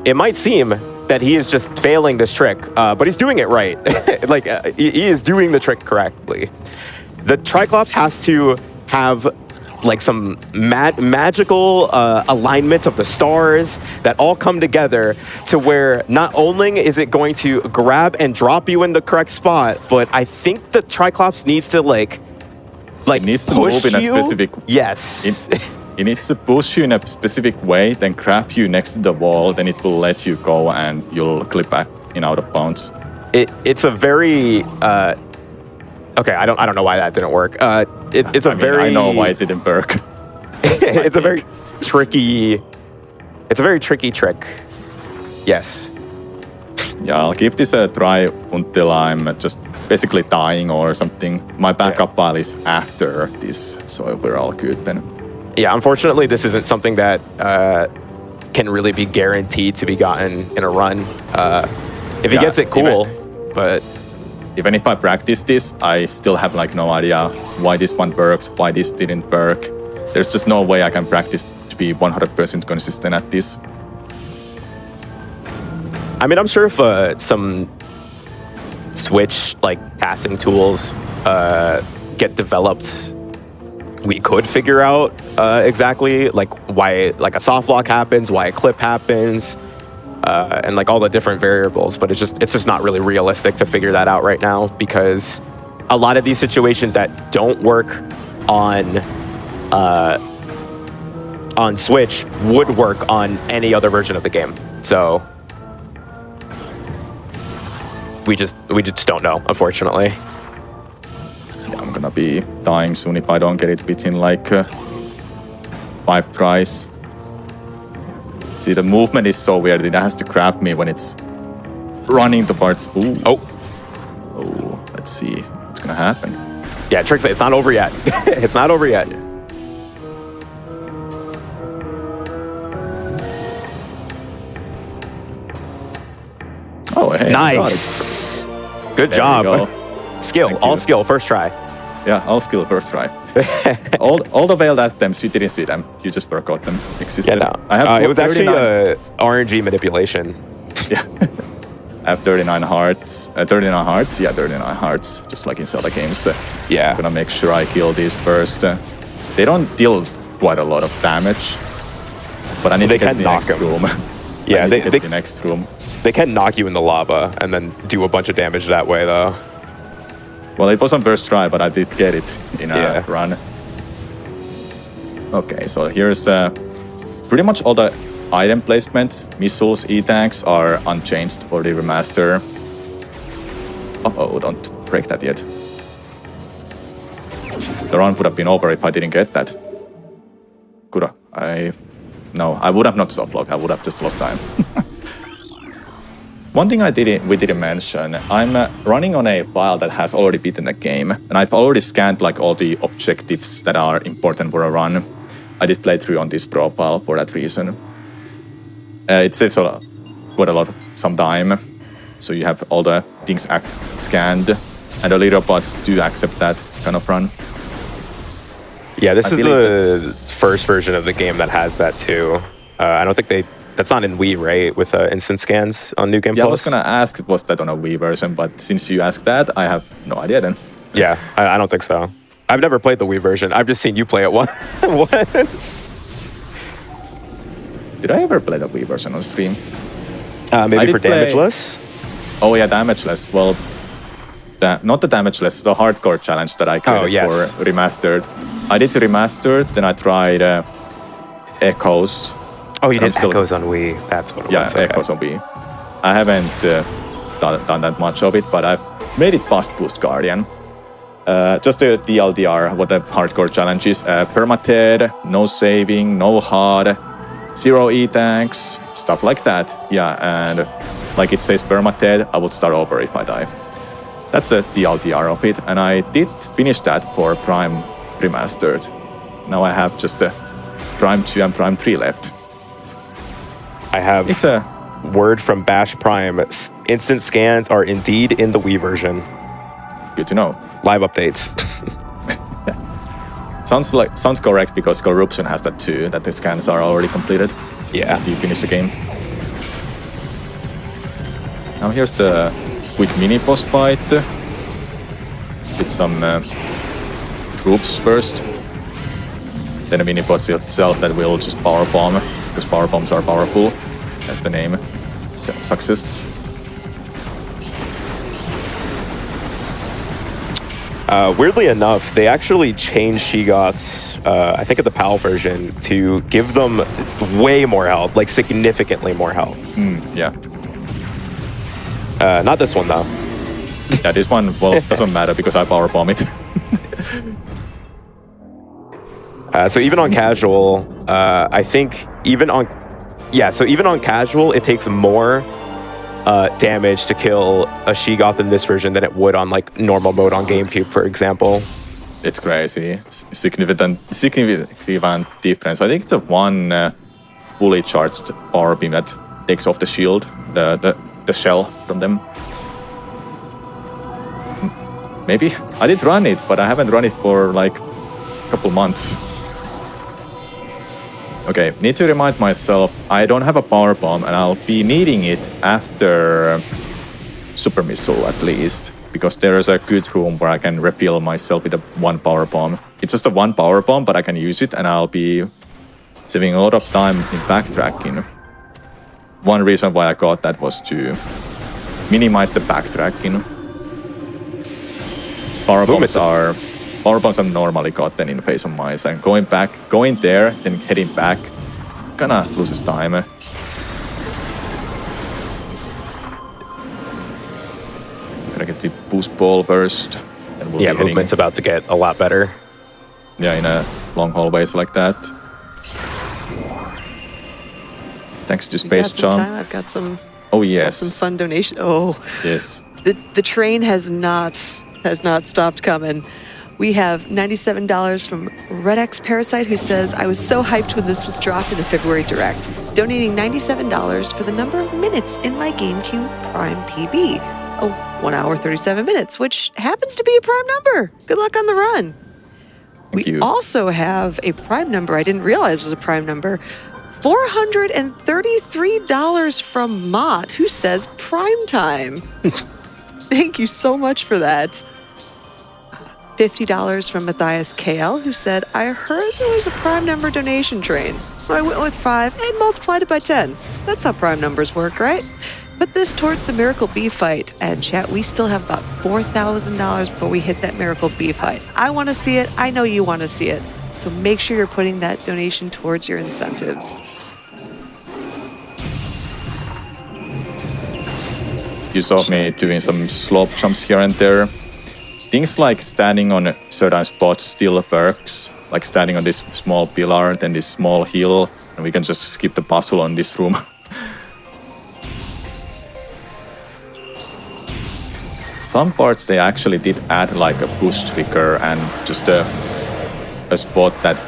it might seem that he is just failing this trick, but he's doing it right. Like, he is doing the trick correctly. The Triclops has to have like some magical alignment of the stars that all come together to where not only is it going to grab and drop you in the correct spot, but I think the Triclops needs to like it needs to move in a specific. Yes. It needs to push you in a specific way, then grab you next to the wall, then it will let you go and you'll clip back in out of bounds. It's a very okay, I don't know why that didn't work. It's a very. I know why it didn't work. It's a very tricky. It's a very tricky trick. Yes. Yeah, I'll give this a try until I'm just basically dying or something. My backup pile is after this, so we're all good then. Yeah, unfortunately, this isn't something that can really be guaranteed to be gotten in a run. If he gets it, cool. But even if I practice this, I still have like no idea why this one works, why this didn't work. There's just no way I can practice to be 100% consistent at this. I mean, I'm sure if some Switch like tasking tools get developed, we could figure out exactly like why like a soft lock happens, why a clip happens, and like all the different variables. But it's just not really realistic to figure that out right now, because a lot of these situations that don't work on Switch would work on any other version of the game. So we just don't know, unfortunately. Yeah, I'm gonna be dying soon if I don't get it within like 5 tries. See, the movement is so weird. It has to grab me when it's running towards. Ooh. Oh, let's see what's gonna happen. Yeah, Trix, it's not over yet. It's not over yet. Oh, hey. Nice. Good There job. we go. Skill, Thank all you. skill, first try. Yeah, all skill first try. all the failed attempts, you didn't see them. You just forgot them existed. Yeah, no. I have It was actually 39 RNG manipulation. Yeah. I have 39 hearts. 39 hearts? Yeah, 39 hearts. Just like in Zelda games. Yeah. I'm gonna make sure I kill these first. They don't deal quite a lot of damage. But I need to get the next room. Yeah, I need to get the next room. They can knock you in the lava and then do a bunch of damage that way, though. Well, it was on first try, but I did get it in a run. Okay, so here's pretty much all the item placements. Missiles, E-tanks are unchanged for the remaster. Uh-oh, don't break that yet. The run would have been over if I didn't get that. Could I? No, I would have not soft locked. I would have just lost time. One thing we didn't mention, I'm running on a file that has already beaten the game, and I've already scanned like all the objectives that are important for a run. I did play through on this profile for that reason. It saves quite a lot of some time, so you have all the things scanned, and the leader bots do accept that kind of run. Yeah, this is the first version of the game that has that too. I don't think that's not in Wii, right? With instant scans on New Game Plus? Yeah, I was gonna ask, was that on a Wii version? But since you asked that, I have no idea then. Yeah, I don't think so. I've never played the Wii version. I've just seen you play it once. Did I ever play the Wii version on stream? Maybe for Damageless? Oh yeah, Damageless. Well, not the Damageless, the hardcore challenge that I created for Remastered. I did Remastered, then I tried Echoes. Oh, you did Echoes on Wii. That's what it was. Yeah, Echoes on Wii. I haven't done that much of it, but I've made it past Boost Guardian. Just the DLDR, what the hardcore challenge is. Permateed, no saving, no hard, 0 E-tanks, stuff like that. Yeah, and like it says permateed, I would start over if I die. That's the DLDR of it, and I did finish that for Prime Remastered. Now I have just Prime 2 and Prime 3 left. I have It's a word from Bash Prime. Instant scans are indeed in the Wii version. good to know. Live updates. Sounds correct because Corruption has that too. That the scans are already completed. Yeah. You finish the game. Now here's the quick mini boss fight. With some troops first. Then a mini boss itself that will just power bomb, because power bombs are powerful, as the name suggests. Weirdly enough, they actually changed Shigots, I think at the PAL version, to give them way more health, like significantly more health. Yeah. Not this one though. Yeah, this one, well, doesn't matter because I power bomb it. So even on casual, I think even on casual, it takes more damage to kill a Shigot in this version than it would on like normal mode on GameCube, for example. It's crazy. Significant difference. I think it's a one fully charged power beam that takes off the shield, the shell from them. Maybe I did run it, but I haven't run it for like a couple months. Okay, need to remind myself I don't have a power bomb, and I'll be needing it after Super Missile at least, because there is a good room where I can refill myself with a one power bomb. It's just a one power bomb, but I can use it, and I'll be saving a lot of time in backtracking. One reason why I got that was to minimize the backtracking. Power bombs are normally gotten in Face of Mice, and going there, then heading back, kinda loses time. Gonna get the boost ball first, and we'll be heading, movement's about to get a lot better. yeah, in a long hallways like that. Thanks to Space Jump. I've got some. Oh yes. Some fun donation. Oh Yes. the train has not stopped coming. We have $97 from Red X Parasite, who says, I was so hyped when this was dropped in the February Direct, donating $97 for the number of minutes in my GameCube Prime PB. 1 hour, 37 minutes, which happens to be a prime number. Good luck on the run. Thank you. We also have a prime number I didn't realize was a prime number. $433 from Mott, who says prime time. Thank you so much for that. $50 from Matthias KL, who said, I heard there was a prime number donation train, so I went with 5 and multiplied it by 10. That's how prime numbers work, right? Put this towards the Miracle B fight. And chat, we still have about $4,000 before we hit that Miracle B fight. I want to see it. I know you want to see it. So make sure you're putting that donation towards your incentives. You saw me doing some slope jumps here and there. Things like standing on certain spots still works, like standing on this small pillar, then this small hill, and we can just skip the puzzle on this room. Some parts they actually did add like a push trigger and just a spot that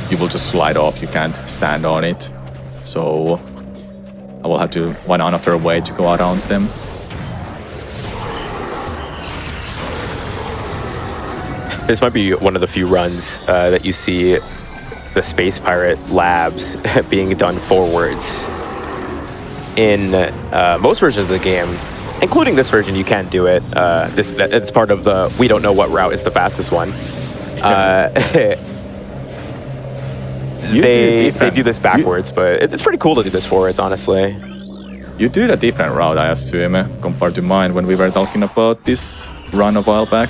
you will just slide off, you can't stand on it. So I will have to find another way to go around them. This might be one of the few runs that you see the Space Pirate labs being done forwards. In most versions of the game, including this version, you can do it. It's part of the we don't know what route is the fastest one. They do this backwards, but it's pretty cool to do this forwards, honestly. You do a different route, I assume, compared to mine when we were talking about this run a while back.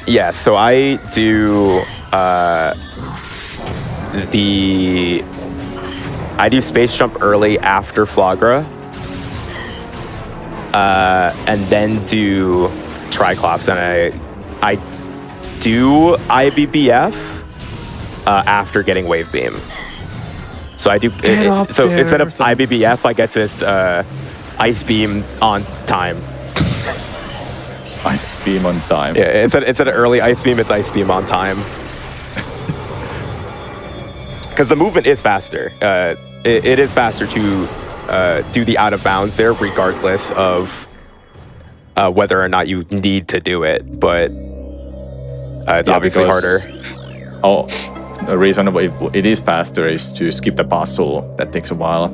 Yeah, so I do space jump early after Flagra, and then do Triclops, and I do IBBF after getting Wave Beam. So I do. So instead of IBBF, I get this Ice Beam on time. Ice Beam on time. Yeah, instead of early Ice Beam, it's Ice Beam on time. Because the movement is faster. It is faster to do the out of bounds there, regardless of whether or not you need to do it. But it's obviously harder. Oh, the reason it is faster is to skip the puzzle. That takes a while.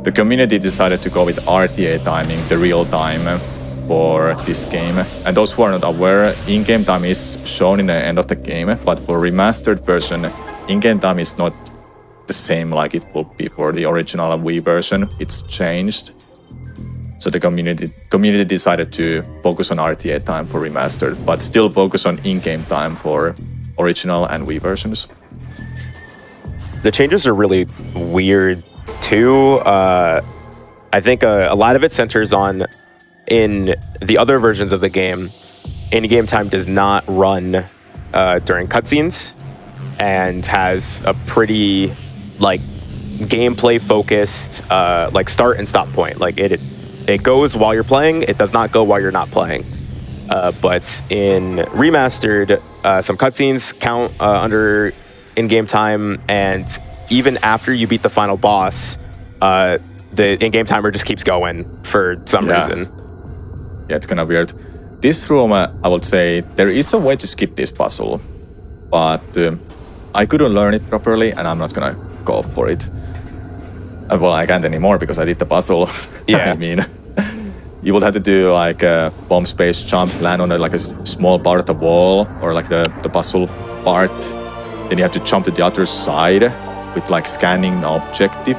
The community decided to go with RTA timing, the real time, for this game. And those who are not aware, in-game time is shown in the end of the game, but for remastered version, in-game time is not the same like it would be for the original Wii version. It's changed. So the community decided to focus on RTA time for remastered, but still focus on in-game time for original and Wii versions. The changes are really weird too. I think a lot of it centers on, in the other versions of the game, in-game time does not run during cutscenes and has a pretty like gameplay focused like start and stop point. Like it goes while you're playing, it does not go while you're not playing. But in Remastered, some cutscenes count under in-game time, and even after you beat the final boss, the in-game timer just keeps going for some reason. Yeah, it's kind of weird. This room, I would say, there is a way to skip this puzzle, but I couldn't learn it properly, and I'm not gonna go for it. Well, I can't anymore because I did the puzzle. Yeah. I mean, you would have to do like a bomb space jump, land on like a small part of the wall, or like the puzzle part. Then you have to jump to the other side with like scanning an objective,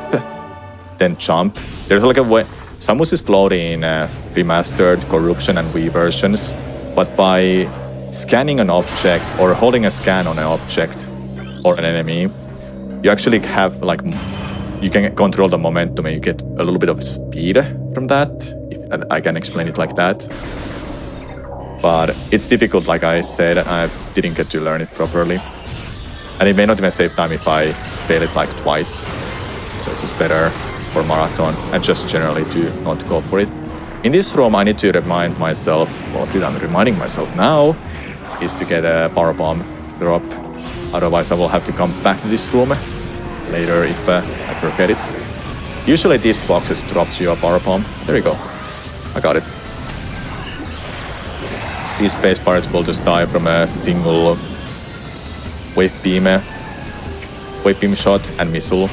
then jump. There's like a way. Samus is floating in Remastered, Corruption, and Wii versions, but by scanning an object or holding a scan on an object or an enemy, you actually have like, you can control the momentum and you get a little bit of speed from that, if I can explain it like that. But it's difficult, like I said, I didn't get to learn it properly. And it may not even save time if I fail it like twice, so it's just better for marathon and just generally to not go for it. In this room, I need to remind myself, well, what I'm reminding myself now is to get a power bomb drop. Otherwise, I will have to come back to this room later if I forget it. Usually these boxes drops you a power bomb. There you go. I got it. These space pirates will just die from a single wave beam shot and missile.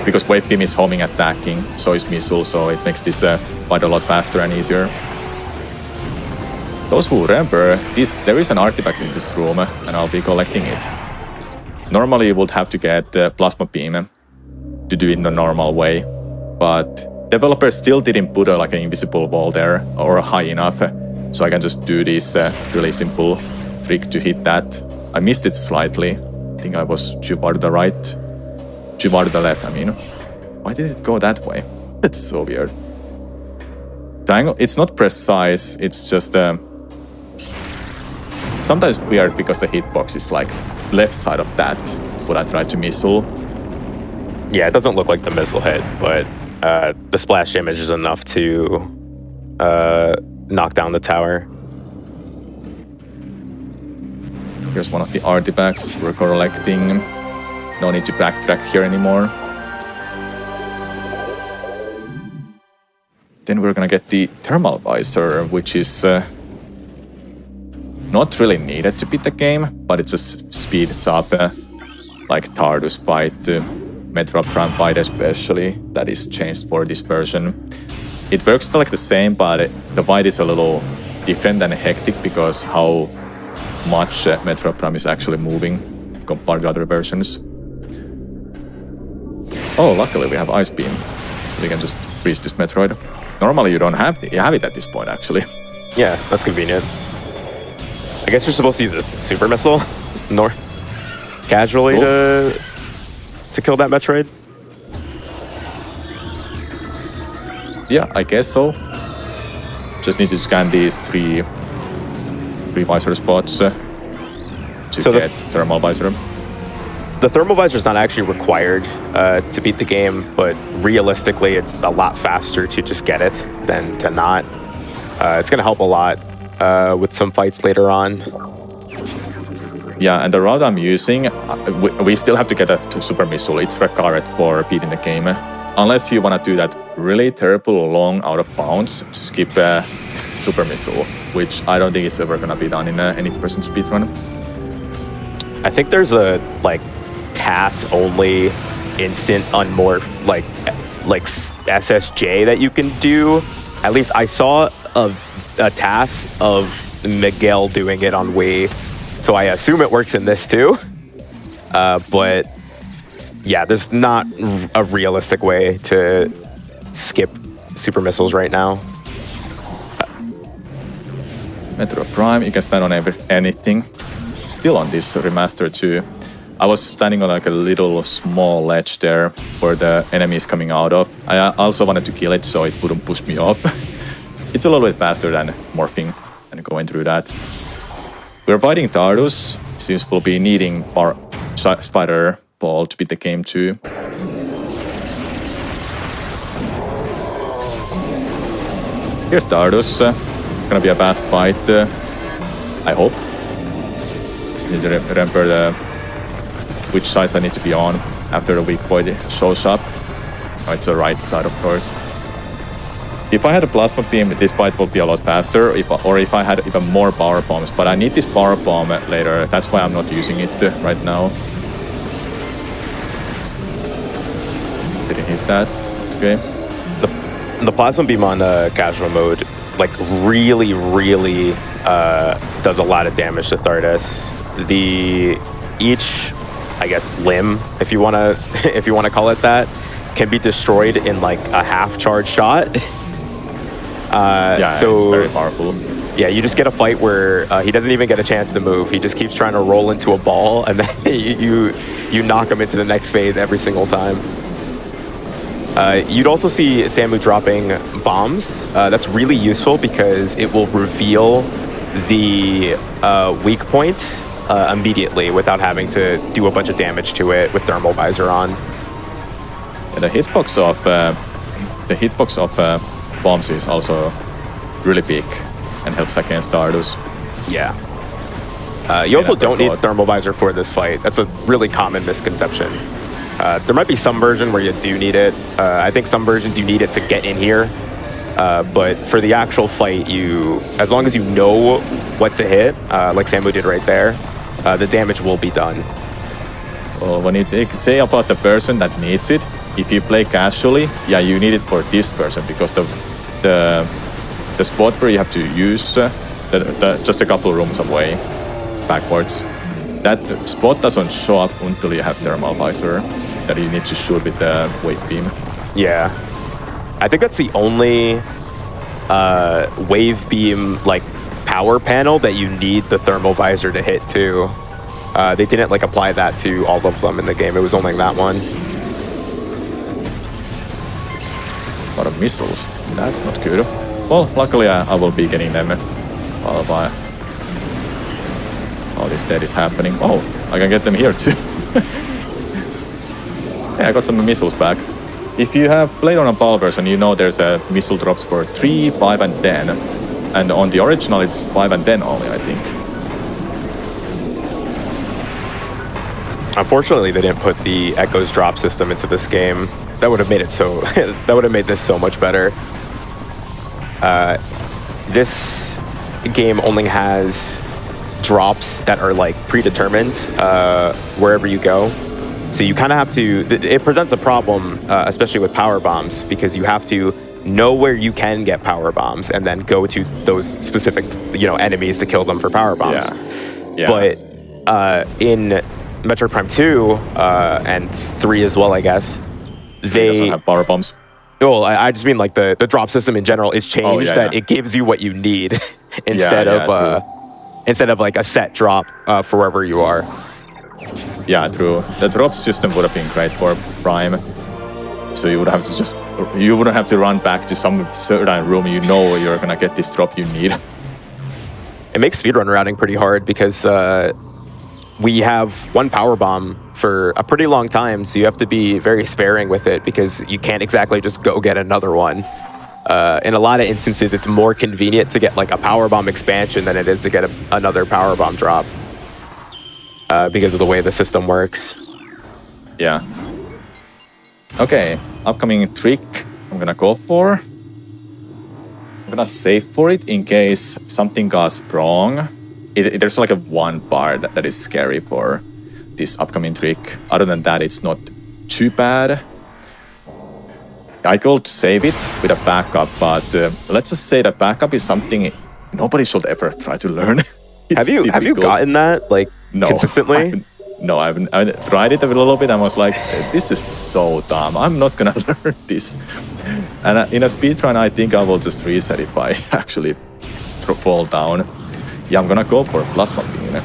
Because wave beam is homing attacking, so is missile, so it makes this fight a lot faster and easier. Those who remember, there is an artifact in this room, and I'll be collecting it. Normally you would have to get plasma beam to do it in the normal way, but developers still didn't put like an invisible wall there or high enough, so I can just do this really simple trick to hit that. I missed it slightly. I think I was too far to the right. Too far to the left, I mean. Why did it go that way? That's so weird. The angle, it's not precise, it's just sometimes weird because the hitbox is like left side of that, what I tried to missile. Yeah, it doesn't look like the missile hit, but the splash damage is enough to knock down the tower. Here's one of the artifacts we're collecting. No need to backtrack here anymore. Then we're gonna get the thermal visor, which is not really needed to beat the game, but it just speeds up like Tardus fight, Metroid Prime fight especially, that is changed for this version. It works like the same, but the fight is a little different and hectic because how much Metroid Prime is actually moving compared to other versions. Oh, luckily we have Ice Beam. We can just freeze this Metroid. Normally you don't have it. You have it at this point, actually. Yeah, that's convenient. I guess you're supposed to use a super missile, casually to kill that Metroid. Yeah, I guess so. Just need to scan these three visor spots to get thermal visor. The thermal visor is not actually required to beat the game, but realistically, it's a lot faster to just get it than to not. It's going to help a lot with some fights later on. Yeah, and the route I'm using, we still have to get a super missile. It's required for beating the game. Unless you want to do that really terrible long out of bounds, skip a super missile, which I don't think is ever gonna be done in any person speedrun. I think there's a like TAS only instant unmorph like SSJ that you can do. At least I saw a TAS of Miguel doing it on Wii, so I assume it works in this too. But yeah, there's not a realistic way to skip super missiles right now. Metroid Prime, you can stand on anything. Still on this Remastered too. I was standing on like a little small ledge there where the enemy is coming out of. I also wanted to kill it so it wouldn't push me up. It's a little bit faster than morphing and going through that. We're fighting Tardus. Seems we'll be needing Spider Ball to beat the game too. Here's Tardus. Gonna be a fast fight, I hope. Just need to remember which sides I need to be on after the weak point shows up. Oh, it's the right side, of course. If I had a plasma beam, this fight would be a lot faster, or if I had even more power bombs. But I need this power bomb later. That's why I'm not using it right now. Didn't hit that. It's okay. The plasma beam on casual mode, like really does a lot of damage to Tardus. Each, I guess, limb, if you wanna call it that, can be destroyed in like a half charge shot. Yeah, so it's very powerful. Yeah, you just get a fight where he doesn't even get a chance to move. He just keeps trying to roll into a ball, and then you knock him into the next phase every single time. You'd also see Samu dropping bombs. That's really useful because it will reveal the weak point immediately without having to do a bunch of damage to it with thermal visor on. And the hitbox of bombs is also really big and helps against Tardus. Yeah. You also don't need thermal visor for this fight. That's a really common misconception. There might be some version where you do need it. I think some versions you need it to get in here. But for the actual fight, as long as you know what to hit, like Samu did right there, the damage will be done. Well, when you say about the person that needs it, if you play casually, yeah, you need it for this person because the spot where you have to use just a couple rooms away, backwards, that spot doesn't show up until you have thermal visor that you need to shoot with the wave beam. Yeah, I think that's the only wave beam like power panel that you need the thermal visor to hit too. They didn't like apply that to all of them in the game. It was only that one. A lot of missiles. That's not good. Well, luckily I will be getting them while all this dead is happening. Oh, I can get them here too. Yeah, I got some missiles back. If you have played on a PAL version, you know there's a missile drops for 3, 5, and 10. And on the original, it's 5 and 10 only, I think. Unfortunately, they didn't put the Echo's drop system into this game. That would have made it so. That would have made this so much better. This game only has drops that are like predetermined wherever you go. So you kind of have to. It presents a problem, especially with power bombs, because you have to know where you can get power bombs and then go to those specific, enemies to kill them for power bombs. Yeah. But in Metroid Prime 2 and 3 as well, I guess. They doesn't have power bombs. Well, I just mean like the drop system in general is changed that it gives you what you need instead of like a set drop for wherever you are. Yeah, true. The drop system would have been great for Prime. So you would have to you wouldn't have to run back to some certain room you're gonna get this drop you need. It makes speedrun routing pretty hard because we have one power bomb for a pretty long time, so you have to be very sparing with it because you can't exactly just go get another one. In a lot of instances, it's more convenient to get like a power bomb expansion than it is to get another power bomb drop. because of the way the system works. Yeah. Okay, upcoming trick I'm gonna go for. I'm gonna save for it in case something goes wrong. There's like a one part that is scary for this upcoming trick. Other than that, it's not too bad. I could save it with a backup, but let's just say the backup is something nobody should ever try to learn. Have you gotten that like consistently? I haven't tried it a little bit and was like, this is so dumb. I'm not gonna learn this. And in a speedrun, I think I will just reset if I actually fall down. Yeah, I'm gonna go for plasma beam.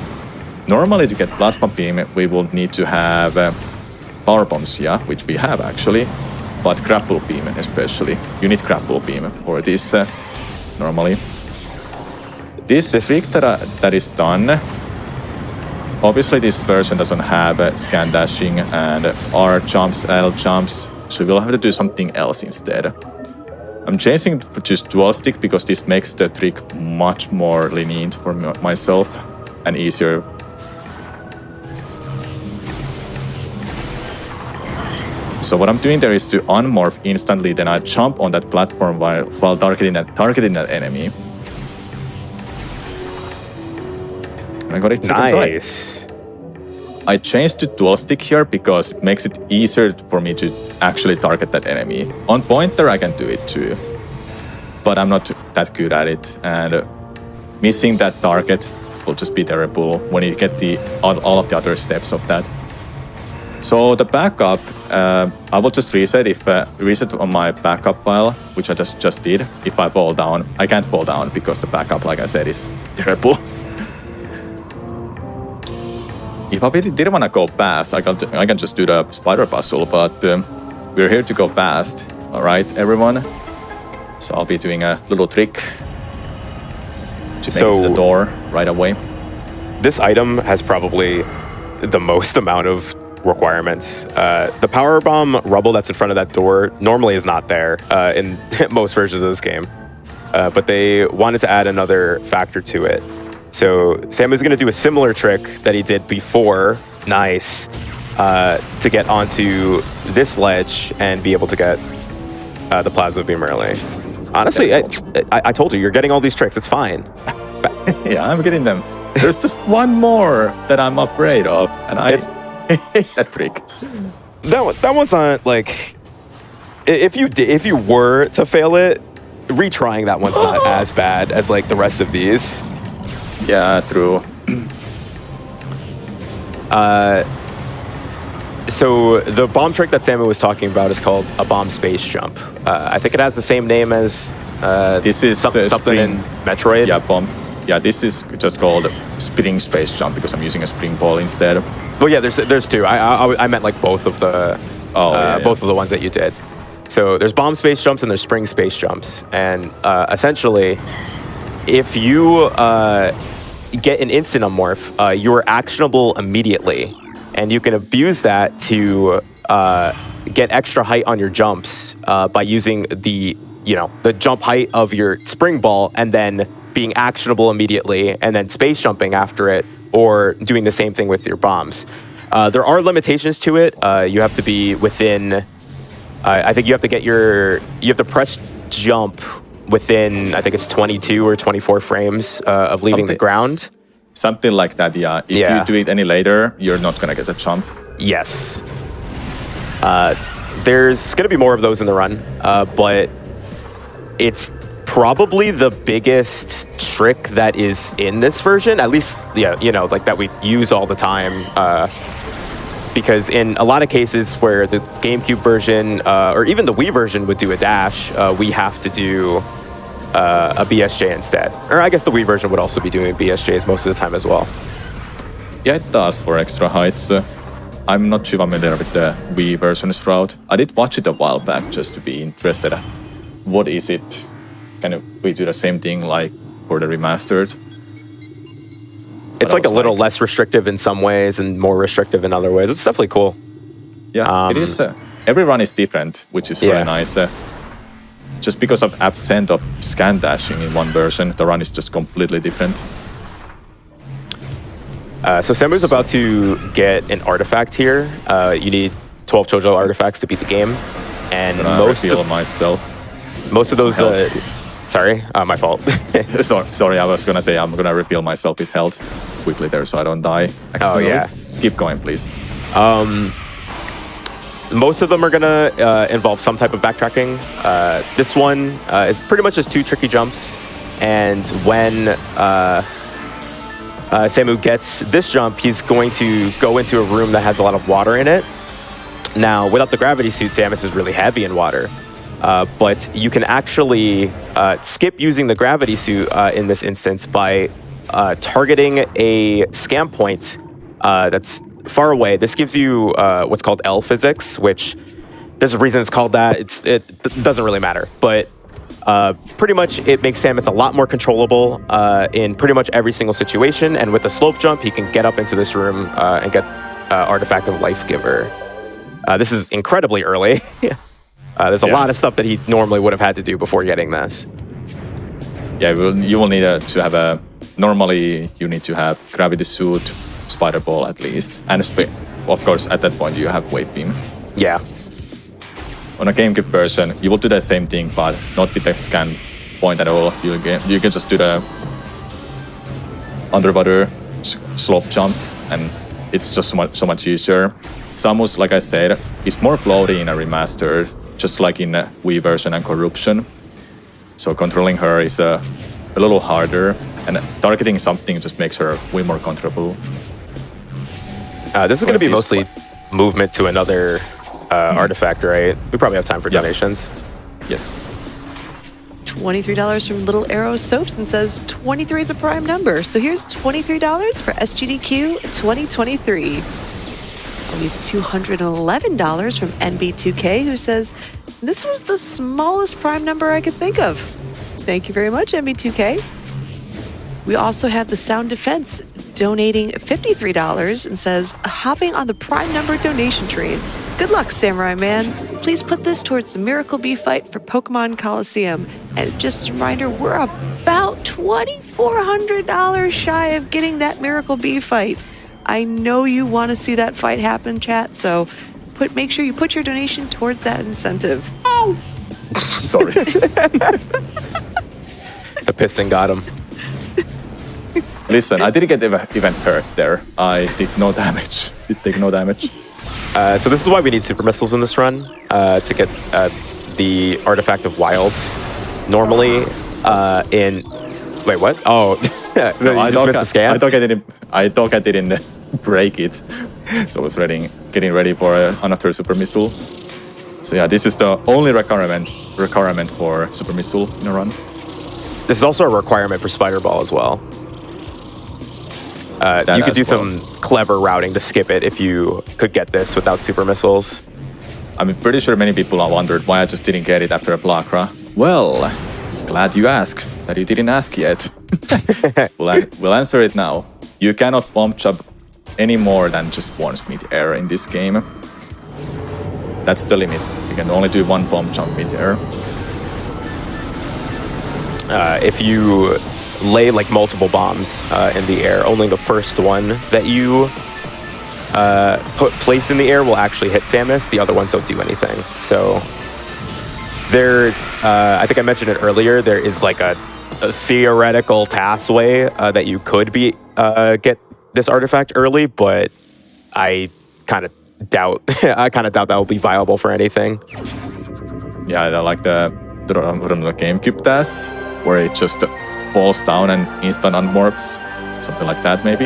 Normally, to get plasma beam, we will need to have power bombs, yeah, which we have actually. But grapple beam especially. You need grapple beam for this normally. This trick that is done. Obviously, this version doesn't have scan dashing and R jumps, L jumps, so we'll have to do something else instead. I'm changing to just dual stick because this makes the trick much more lenient for myself and easier. So what I'm doing there is to unmorph instantly, then I jump on that platform while targeting that enemy. I got it nice. I changed to dual stick here because it makes it easier for me to actually target that enemy. On pointer, I can do it too, but I'm not that good at it, and missing that target will just be terrible when you get all of the other steps of that. So the backup, I will just reset on my backup file, which I just did. If I fall down, I can't fall down because the backup, like I said, is terrible. If I really didn't want to go fast, I can just do the spider puzzle, but we're here to go fast. All right, everyone. So I'll be doing a little trick to make it to the door right away. This item has probably the most amount of requirements. The power bomb rubble that's in front of that door normally is not there in most versions of this game, but they wanted to add another factor to it. So Sam is going to do a similar trick that he did before, nice, to get onto this ledge and be able to get the plasma beam early. Honestly, I told you, you're getting all these tricks. It's fine. Yeah, I'm getting them. There's just one more that I'm afraid of, and I hate that trick. That one's not like... If you were to fail it, retrying that one's not as bad as like the rest of these. Yeah, true. So the bomb trick that Samu was talking about is called a bomb space jump. I think it has the same name as this is something in Metroid. Yeah, bomb. Yeah, this is just called spinning space jump because I'm using a spring ball instead. Well, yeah, there's two. I meant like both of the both of the ones that you did. So there's bomb space jumps and there's spring space jumps, and essentially, if you get an instant unmorph, you are actionable immediately, and you can abuse that to get extra height on your jumps by using the jump height of your spring ball and then being actionable immediately and then space jumping after it, or doing the same thing with your bombs. There are limitations to it. You have to be within, I think you have to press jump within, I think it's 22 or 24 frames of leaving the ground. Something like that, yeah. If you do it any later, you're not going to get a jump. Yes. There's going to be more of those in the run, but it's probably the biggest trick that is in this version, at least, like that we use all the time. Because in a lot of cases where the GameCube version, or even the Wii version would do a dash, we have to do a BSJ instead. Or I guess the Wii version would also be doing BSJs most of the time as well. Yeah, it does for extra heights. I'm not too familiar with the Wii version's route. I did watch it a while back just to be interested. What is it? Can we do the same thing like for the remastered? It's like a little less restrictive in some ways and more restrictive in other ways. It's definitely cool. Yeah, it is. Every run is different, which is really nice. Just because of absent of scan dashing in one version, the run is just completely different. So Samu's about to get an artifact here. You need 12 Chojo artifacts to beat the game, and most of those. Sorry, my fault. Sorry, I was gonna say I'm gonna reveal myself with health quickly there, so I don't die. Oh yeah. Keep going, please. Most of them are gonna involve some type of backtracking. This one is pretty much just 2 tricky jumps, and when Samu gets this jump, he's going to go into a room that has a lot of water in it. Now, without the gravity suit, Samus is really heavy in water. But you can actually skip using the gravity suit in this instance by targeting a scam point that's far away. This gives you what's called L physics, which there's a reason it's called that. It doesn't really matter. But pretty much it makes Samus a lot more controllable in pretty much every single situation. And with the slope jump, he can get up into this room and get Artifact of Life Giver. This is incredibly early. There's a lot of stuff that he normally would have had to do before getting this. Yeah, you will need to have a... Normally, you need to have gravity suit, spider ball at least, and of course, at that point, you have wave beam. Yeah. On a GameCube version, you will do the same thing, but not with the scan point at all. You can just do the underwater slope jump, and it's just so much easier. Samus, like I said, is more floaty in a remastered, just like in the Wii version and Corruption. So controlling her is a little harder, and targeting something just makes her way more comfortable. This is going to be mostly movement to another artifact, right? We probably have time for donations. Yes. $23 from Little Arrow Soaps and says 23 is a prime number. So here's $23 for SGDQ 2023. We have $211 from NB2K, who says, this was the smallest prime number I could think of. Thank you very much, NB2K. We also have the Sound Defense donating $53 and says, hopping on the prime number donation train. Good luck, Samura1man. Please put this towards the Miracle Bee fight for Pokemon Coliseum. And just a reminder, we're about $2,400 shy of getting that Miracle Bee fight. I know you want to see that fight happen, chat, so make sure you put your donation towards that incentive. Oh! Sorry. The piston got him. Listen, I didn't get even hurt there. I did no damage. Did take no damage. So this is why we need super missiles in this run, to get the Artifact of Wild. Normally, Wait, what? Oh, no, you just missed the scan? I thought I didn't break it. So I was getting ready for another super missile. So yeah, this is the only requirement for super missile in a run. This is also a requirement for Spider Ball as well. You could do some clever routing to skip it if you could get this without super missiles. I'm pretty sure many people have wondered why I just didn't get it after a Blakra. Well, glad you asked. That you didn't ask yet. We'll answer it now. You cannot bump jump any more than just once mid-air in this game. That's the limit. You can only do one bump jump mid-air. If you lay like multiple bombs in the air, only the first one that you place in the air will actually hit Samus. The other ones don't do anything. So there, I think I mentioned it earlier, there is like a theoretical pathway that you could get this artifact early, but I kind of doubt that will be viable for anything. Yeah, I like the GameCube test where it just falls down and instant unmorphs, something like that maybe.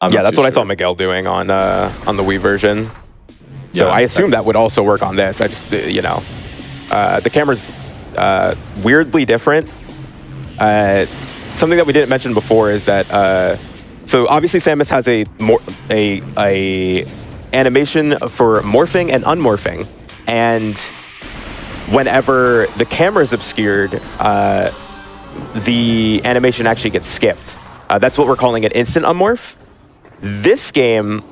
Yeah, that's what I saw Miguel doing on the Wii version. So yeah, I assume that would also work on this. I just the camera's weirdly different. Something that we didn't mention before is that so obviously Samus has a animation for morphing and unmorphing, and whenever the camera is obscured, the animation actually gets skipped. That's what we're calling an instant unmorph. This game,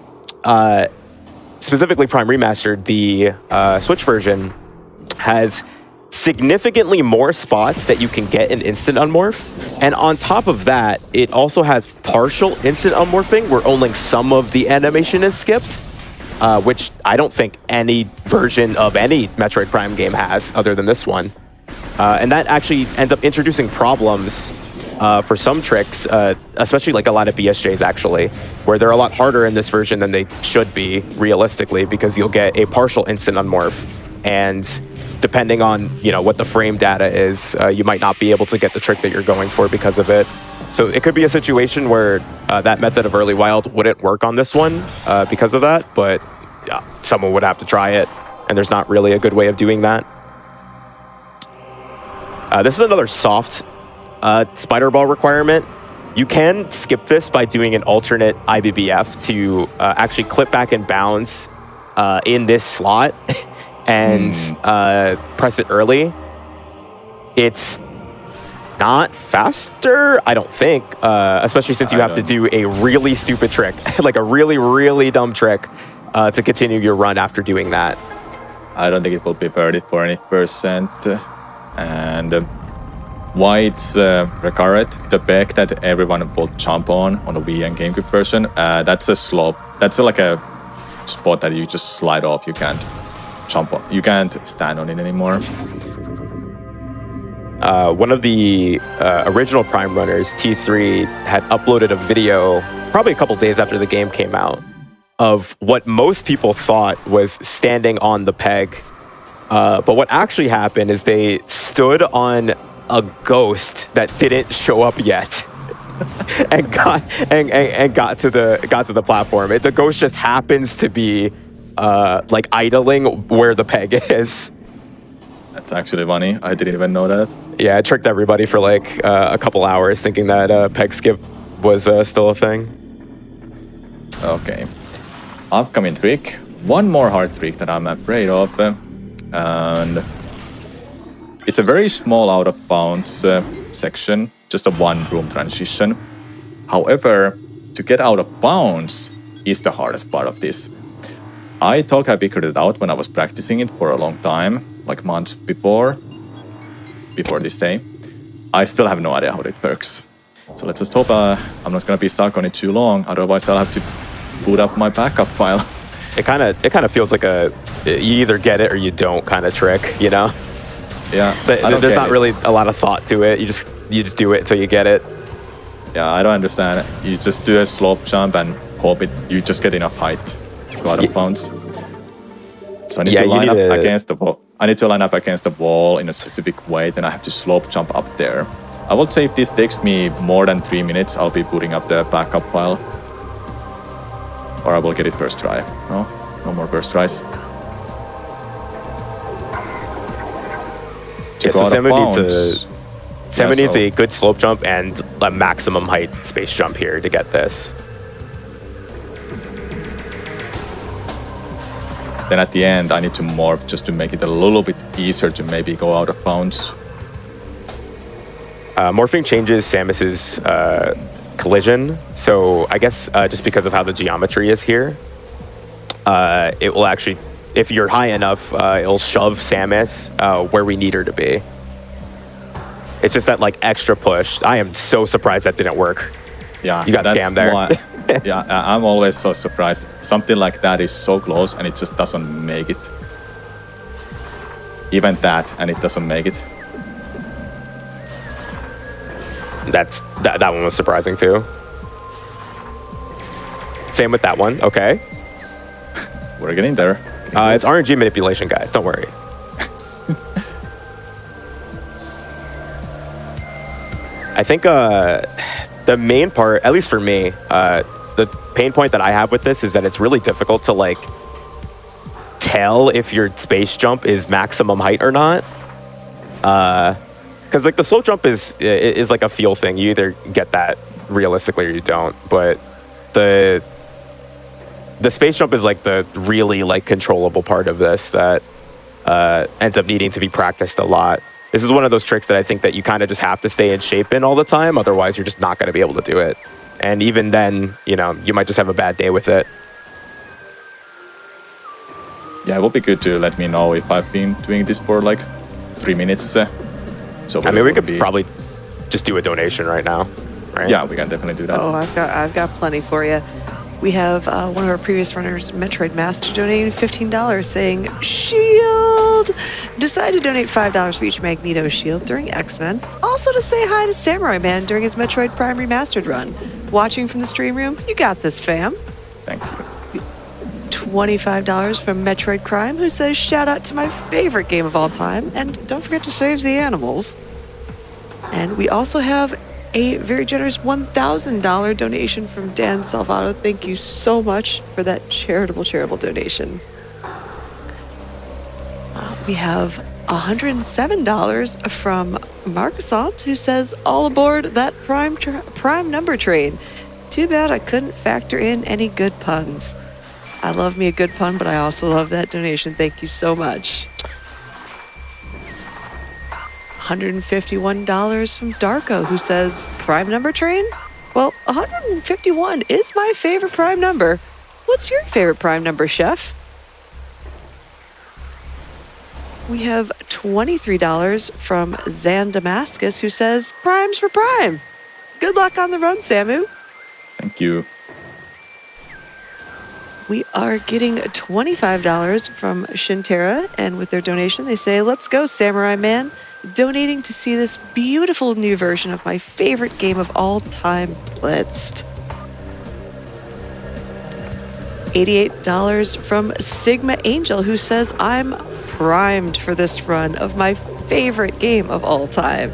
specifically Prime Remastered, the Switch version, has significantly more spots that you can get an instant unmorph. And on top of that, it also has partial instant unmorphing where only some of the animation is skipped, which I don't think any version of any Metroid Prime game has other than this one. And that actually ends up introducing problems for some tricks, especially like a lot of BSJs actually, where they're a lot harder in this version than they should be realistically, because you'll get a partial instant unmorph, and depending on what the frame data is, you might not be able to get the trick that you're going for because of it. So it could be a situation where that method of early wild wouldn't work on this one because of that, but someone would have to try it, and there's not really a good way of doing that. This is another soft spider ball requirement. You can skip this by doing an alternate IBBF to actually clip back and bounce in this slot and press it early. It's not faster, I don't think, especially since you have to do a really stupid trick, like a really, really dumb trick to continue your run after doing that. I don't think it will be 30 for any percent. And why it's recurrent, the peg that everyone will jump on the Wii and GameCube version, that's a slope. That's like a spot that you just slide off. You can't jump on. You can't stand on it anymore. One of the original Prime runners, T3, had uploaded a video probably a couple days after the game came out of what most people thought was standing on the peg. But what actually happened is they stood on a ghost that didn't show up yet, and got to the platform. The ghost just happens to be like idling where the peg is. That's actually funny. I didn't even know that. Yeah, I tricked everybody for like a couple hours thinking that peg skip was still a thing. Okay. Upcoming trick. One more hard trick that I'm afraid of. And it's a very small out of bounds section, just a one room transition. However, to get out of bounds is the hardest part of this. I thought I figured it out when I was practicing it for a long time, like months before this day. I still have no idea how it works. So let's just hope I'm not gonna be stuck on it too long, otherwise I'll have to boot up my backup file. It kind of feels like you either get it or you don't kind of trick, Yeah. There's not really a lot of thought to it. You just do it until you get it. Yeah, I don't understand. You just do a slope jump and hope you just get enough height to go out of bounds. So I need to line up against the wall. I need to line up against the wall in a specific way, then I have to slope jump up there. I would say if this takes me more than 3 minutes, I'll be putting up the backup file. Or I will get it first try. No more first tries. Yeah, so Sam needs a good slope jump and a maximum height space jump here to get this. Then at the end, I need to morph just to make it a little bit easier to maybe go out of bounds. Morphing changes Samus's collision, so I guess just because of how the geometry is here, it will actually, if you're high enough, it'll shove Samus where we need her to be. It's just that like extra push. I am so surprised that didn't work. Yeah, you got scammed there. Yeah, I'm always so surprised. Something like that is so close and it just doesn't make it. Even that, and it doesn't make it. That one was surprising too. Same with that one. Okay. We're getting there. It's RNG manipulation, guys. Don't worry. I think the main part, at least for me, the pain point that I have with this is that it's really difficult to like tell if your space jump is maximum height or not. Because like the slow jump is like a feel thing. You either get that realistically or you don't. But the space jump is like the really like controllable part of this that ends up needing to be practiced a lot. This is one of those tricks that I think that you kind of just have to stay in shape in all the time. Otherwise, you're just not going to be able to do it. And even then, you might just have a bad day with it. Yeah, it would be good to let me know if I've been doing this for like 3 minutes. So I mean, we would could be, probably just do a donation right now, right? Yeah, we can definitely do that. Oh, I've got plenty for you. We have one of our previous runners, Metroid Master, donating $15, saying, "Shield!" Decided to donate $5 for each Magneto shield during X-Men. Also to say hi to Samura1man during his Metroid Prime Remastered run. Watching from the stream room, you got this, fam. Thank you. $25 from Metroid Crime, who says, "Shout out to my favorite game of all time, and don't forget to save the animals." And we also have a very generous $1,000 donation from Dan Salvato. Thank you so much for that charitable donation. We have $107 from Marcusant, who says, "All aboard that prime number train. Too bad I couldn't factor in any good puns." I love me a good pun, but I also love that donation. Thank you so much. $151 from Darko, who says, "Prime number train?" Well, 151 is my favorite prime number. What's your favorite prime number, Chef? We have $23 from Zan Damascus, who says, "Primes for Prime." Good luck on the run, Samu. Thank you. We are getting $25 from Shintera, and with their donation, they say, "Let's go, Samura1man," donating to see this beautiful new version of my favorite game of all time, Blitzed. $88 from Sigma Angel, who says, "I'm primed for this run of my favorite game of all time."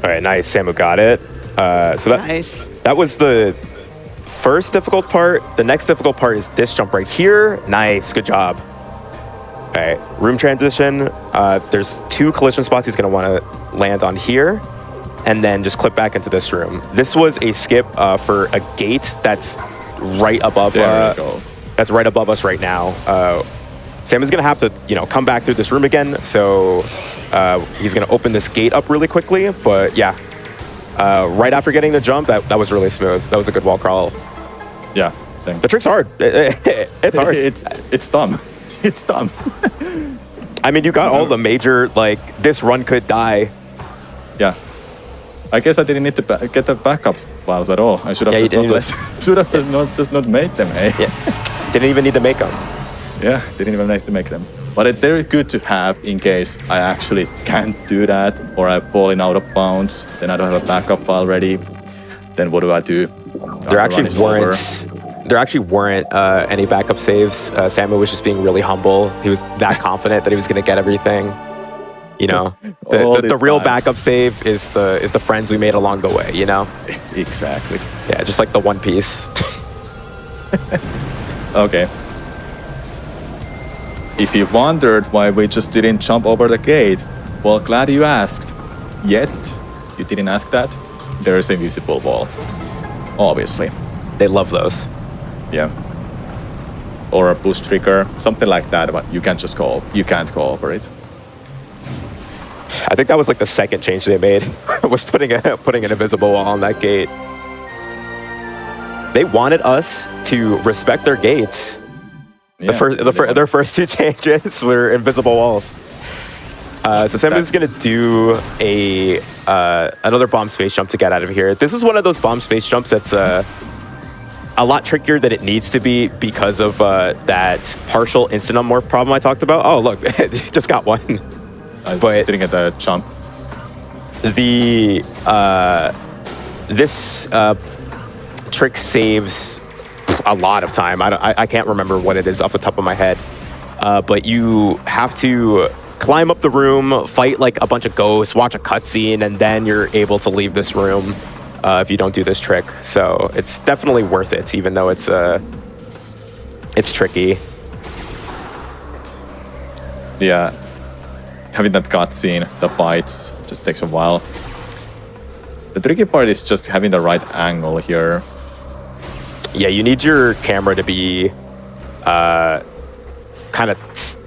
All right, nice. Samu got it. Nice. That was the first difficult part. The next difficult part is this jump right here. Nice, good job. All right, room transition. There's 2 collision spots he's gonna wanna land on here, and then just clip back into this room. This was a skip for a gate that's right above. There we go. That's right above us right now. Sam is gonna have to, come back through this room again. So he's gonna open this gate up really quickly. But yeah, right after getting the jump, that was really smooth. That was a good wall crawl. Yeah, thank The trick's hard. It's hard. It's dumb. It's dumb. I mean, you got all the major, this run could die. Yeah. I guess I didn't need to get the backup files at all. I should have just not made them, eh? Yeah. Didn't even need to make them. Yeah, didn't even need to make them. But they're good to have in case I actually can't do that or I've fallen out of bounds. Then I don't have a backup file ready. Then what do I do? There actually weren't any backup saves. Samu was just being really humble. He was that confident that he was going to get everything. The real backup save is the friends we made along the way. Exactly. Yeah, just like the One Piece. Okay. If you wondered why we just didn't jump over the gate, well, glad you asked. Yet, you didn't ask that. There's an invisible wall. Obviously. They love those. Yeah. Or a push trigger, something like that, but you can't go over it. I think that was the second change they made, was putting an invisible wall on that gate. They wanted us to respect their gates. Yeah, Their first 2 changes were invisible walls. So Samu's gonna do another bomb space jump to get out of here. This is one of those bomb space jumps that's a lot trickier than it needs to be because of that partial instant unmorph problem I talked about. Oh look, just got one. I just didn't get the jump. This trick saves a lot of time. I can't remember what it is off the top of my head, but you have to climb up the room, fight a bunch of ghosts, watch a cutscene, and then you're able to leave this room if you don't do this trick. So it's definitely worth it, even though it's tricky. Yeah. Having that cutscene, the fights, just takes a while. The tricky part is just having the right angle here. Yeah, you need your camera to be kind of...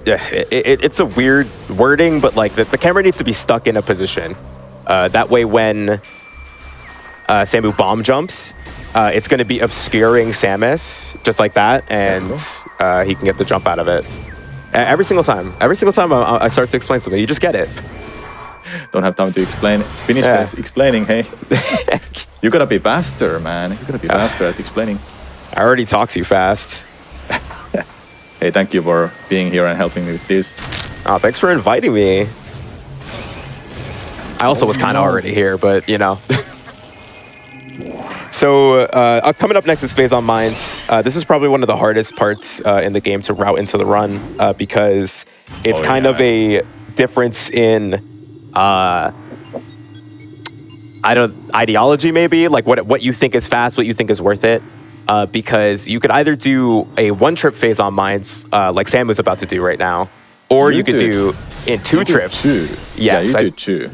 It's a weird wording, but the camera needs to be stuck in a position. That way when Samu bomb jumps, it's going to be obscuring Samus, just like that, and he can get the jump out of it. Every single time I start to explain something, you just get it. Don't have time to explain. Finish this explaining, hey. You gotta be faster, man. You gotta be faster at explaining. I already talk too fast. Hey, thank you for being here and helping me with this. Oh, thanks for inviting me. I also was kind of already here, but you know. So coming up next is Phase on Mines. This is probably one of the hardest parts in the game to route into the run because it's kind of a difference in ideology, maybe like what you think is fast, what you think is worth it. Because you could either do a one-trip Phase on Mines, like Sam was about to do right now, or you could do in two trips. Yes, yeah, you do two.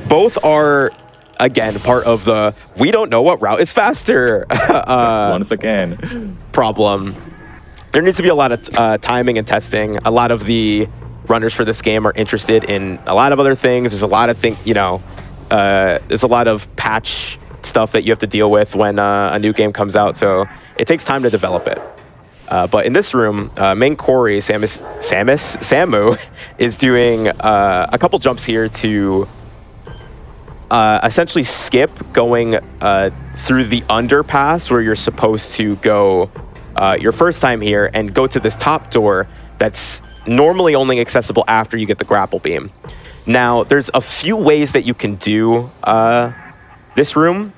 Both are, again, part of the we don't know what route is faster once again problem. There needs to be a lot of timing and testing. A lot of the runners for this game are interested in a lot of other things. There's a lot of there's a lot of patch stuff that you have to deal with when a new game comes out, so it takes time to develop it. But in this room, main Corey, Samu, is doing a couple jumps here to essentially skip going through the underpass where you're supposed to go your first time here and go to this top door that's normally only accessible after you get the grapple beam. Now, there's a few ways that you can do this room.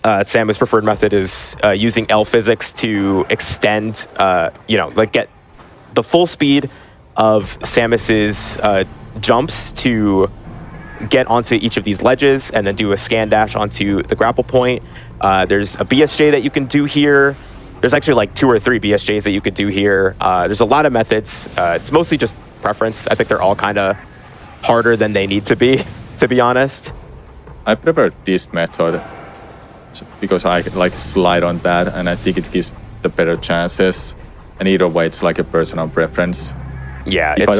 Samu's preferred method is using L physics to extend, get the full speed of Samus's jumps to get onto each of these ledges and then do a scan dash onto the grapple point. There's a BSJ that you can do here. There's actually like 2 or 3 BSJs that you could do here. There's a lot of methods. It's mostly just preference. I think they're all kind of harder than they need to be honest. I prefer this method because I like slide on that, and I think it gives the better chances. And either way, it's like a personal preference. Yeah. If I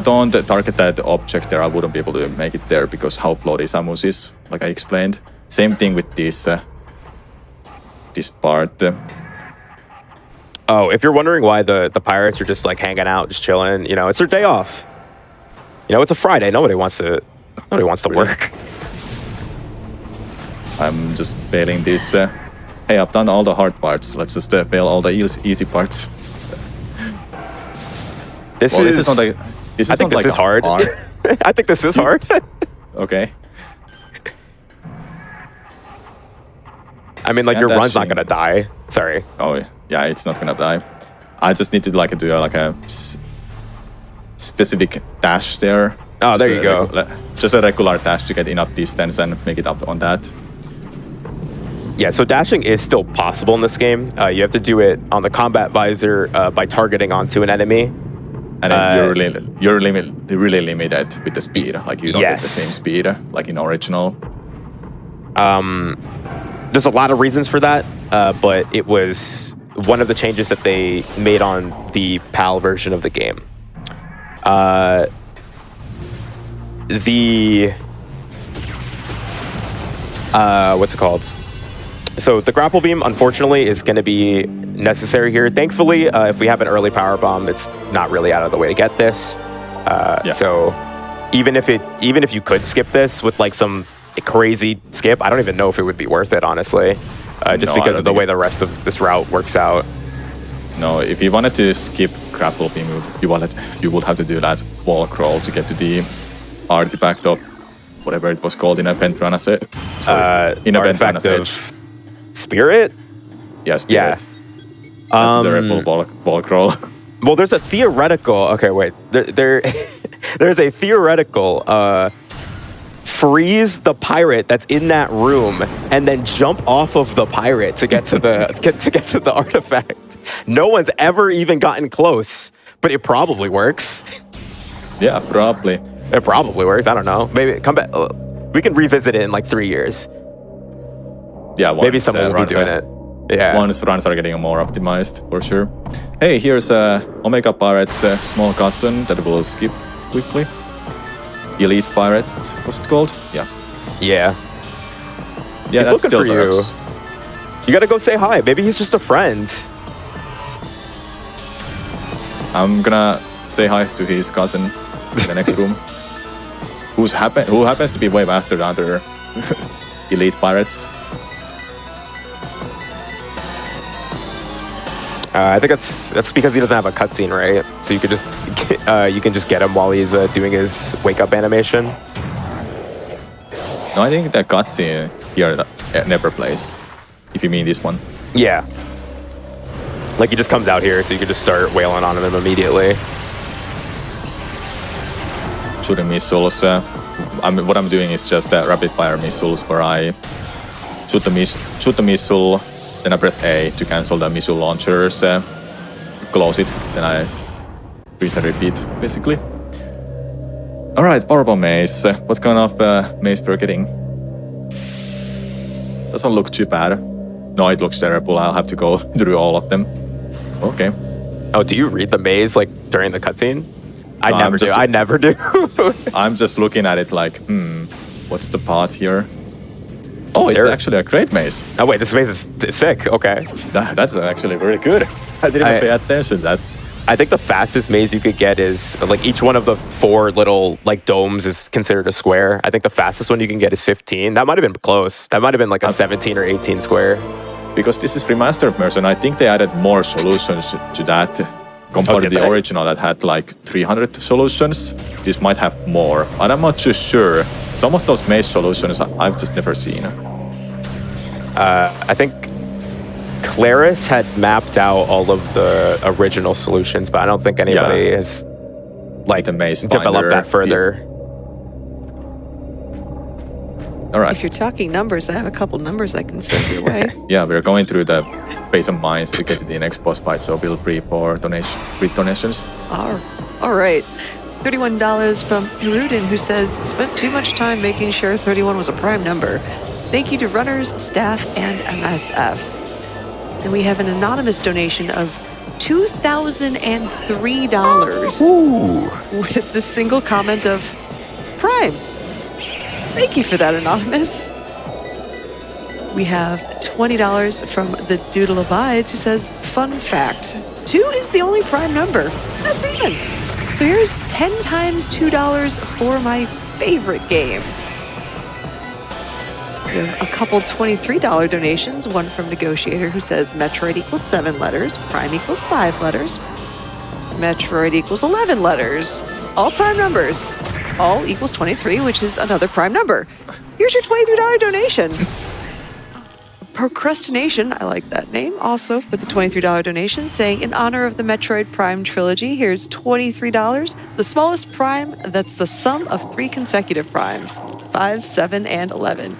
don't target that object there, I wouldn't be able to make it there because how floaty Samus is, like I explained. Same thing with this part. Oh, if you're wondering why the pirates are just like hanging out, just chilling, it's their day off. It's a Friday. Nobody wants to work. I'm just failing this. Hey, I've done all the hard parts. Let's just fail all the easy parts. I think this is hard. I think this is hard. Okay. I mean, like, your run's not gonna die. Sorry. Oh, yeah, it's not gonna die. I just need to do a specific dash there. Oh, there you go. Just a regular dash to get enough distance and make it up on that. Yeah, so dashing is still possible in this game. You have to do it on the combat visor by targeting onto an enemy. And then you're really limited with the speed. Like, you don't get the same speed like in original. There's a lot of reasons for that, but it was one of the changes that they made on the PAL version of the game. What's it called? So the grapple beam, unfortunately, is going to be necessary here. Thankfully, if we have an early power bomb, it's not really out of the way to get this. So even if you could skip this with like some crazy skip, I don't even know if it would be worth it, honestly, because of the way the rest of this route works out. No, if you wanted to skip grapple beam, you would have to do that wall crawl to get to the artifact of whatever it was called in a Pentrana set. Artifact of Spirit? Yeah, Spirit. Yeah. That's the red wall crawl. Well, there's a theoretical... Okay, wait. There's a theoretical... freeze the pirate that's in that room and then jump off of the pirate to get to the get to the artifact. No one's ever even gotten close, but it probably works. Yeah, probably. It probably works. I don't know. Maybe come back. We can revisit it in like 3 years. Yeah, maybe someone will be doing it. Yeah. Once runs are getting more optimized, for sure. Hey, here's Omega Pirate's small cousin that we'll skip quickly. Elite Pirate, what's it called? Yeah. Yeah. Yeah, he's looking still for you. You gotta go say hi. Maybe he's just a friend. I'm gonna say hi to his cousin in the next room, who happens to be way faster than other elite pirates. I think that's because he doesn't have a cutscene, right? So you can just get him while he's doing his wake up animation. No, I think the cutscene here never plays. If you mean this one. Yeah. Like he just comes out here, so you can just start wailing on him immediately. Shooting missiles. What I'm doing is just rapid fire missiles, where I shoot the missile, then I press A to cancel the missile launchers, close it, then I rinse and repeat, basically. All right, powerbomb maze. What kind of maze we're getting? Doesn't look too bad. No, it looks terrible. I'll have to go through all of them. Okay. Oh, do you read the maze like during the cutscene? I No, never do. I never do. I'm just looking at it like, what's the path here? Oh, it's actually a great maze. Oh wait, this maze is sick. Okay. That's actually very good. I didn't even pay attention to that. I think the fastest maze you could get is like each one of the 4 little like domes is considered a square. I think the fastest one you can get is 15. That might have been close. That might have been like a 17 or 18 square. Because this is remastered version, I think they added more solutions to that compared to the original that had like 300 solutions. This might have more, and I'm not too sure. Some of those maze solutions I've just never seen. I think Claris had mapped out all of the original solutions, but I don't think anybody has like the maze developed that further. All right. If you're talking numbers, I have a couple numbers I can send your way. Yeah, we're going through the base of mines to get to the next boss fight, so we'll pre for donations. All right. $31 from Hirudin, who says, spent too much time making sure 31 was a prime number. Thank you to runners, staff, and MSF. And we have an anonymous donation of $2,003 with the single comment of Prime. Thank you for that, Anonymous. We have $20 from the Doodle Abides, who says, fun fact, 2 is the only prime number. That's even. So here's 10 times $2 for my favorite game. We have a couple $23 donations, one from Negotiator, who says Metroid equals 7 letters, Prime equals 5 letters, Metroid equals 11 letters, all prime numbers. All equals 23, which is another prime number. Here's your $23 donation. Procrastination, I like that name, also with the $23 donation, saying in honor of the Metroid Prime trilogy, here's $23. The smallest prime, that's the sum of 3 consecutive primes, 5, 7, and 11.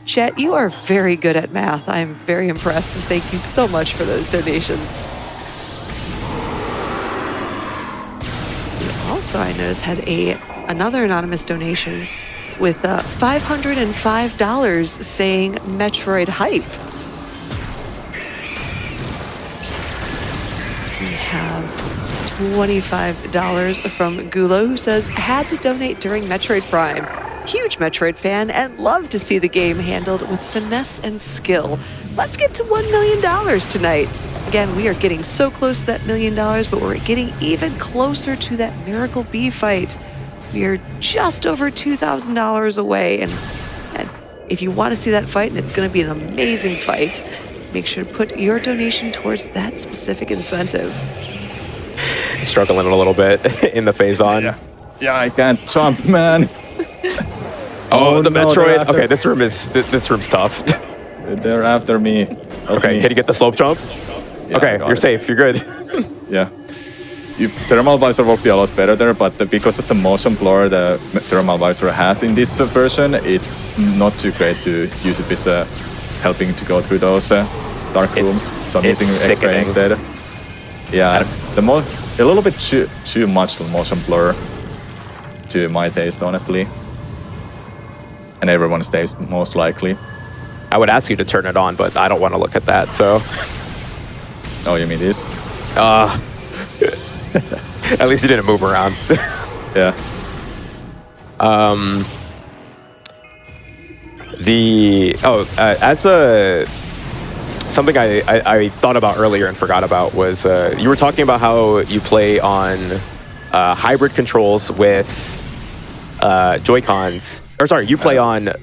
Chet, you are very good at math. I am very impressed, and thank you so much for those donations. We also, I noticed, had another anonymous donation with $505 saying Metroid hype. We have $25 from Gulo, who says, had to donate during Metroid Prime. Huge Metroid fan and love to see the game handled with finesse and skill. Let's get to $1 million tonight. Again, we are getting so close to that $1 million, but we're getting even closer to that Miracle Bee fight. We are just over $2,000 away, and if you want to see that fight, and it's going to be an amazing fight, make sure to put your donation towards that specific incentive. Struggling a little bit in the phase on. Yeah, I can't jump, man. Oh, the Metroid. Okay, this room's tough. They're after me. Okay, can you get the slope jump? Yeah, okay, you're safe. You're good. Yeah. Thermal visor will be a lot better there, but because of the motion blur the thermal visor has in this version, it's not too great to use it with helping to go through those dark rooms. So I'm using X-ray instead. Yeah, a little bit too much motion blur to my taste, honestly. And everyone stays most likely. I would ask you to turn it on, but I don't want to look at that, so. Oh, you mean this? At least you didn't move around. Yeah. Something I thought about earlier and forgot about was you were talking about how you play on hybrid controls with Joy-Cons. Or sorry, you play on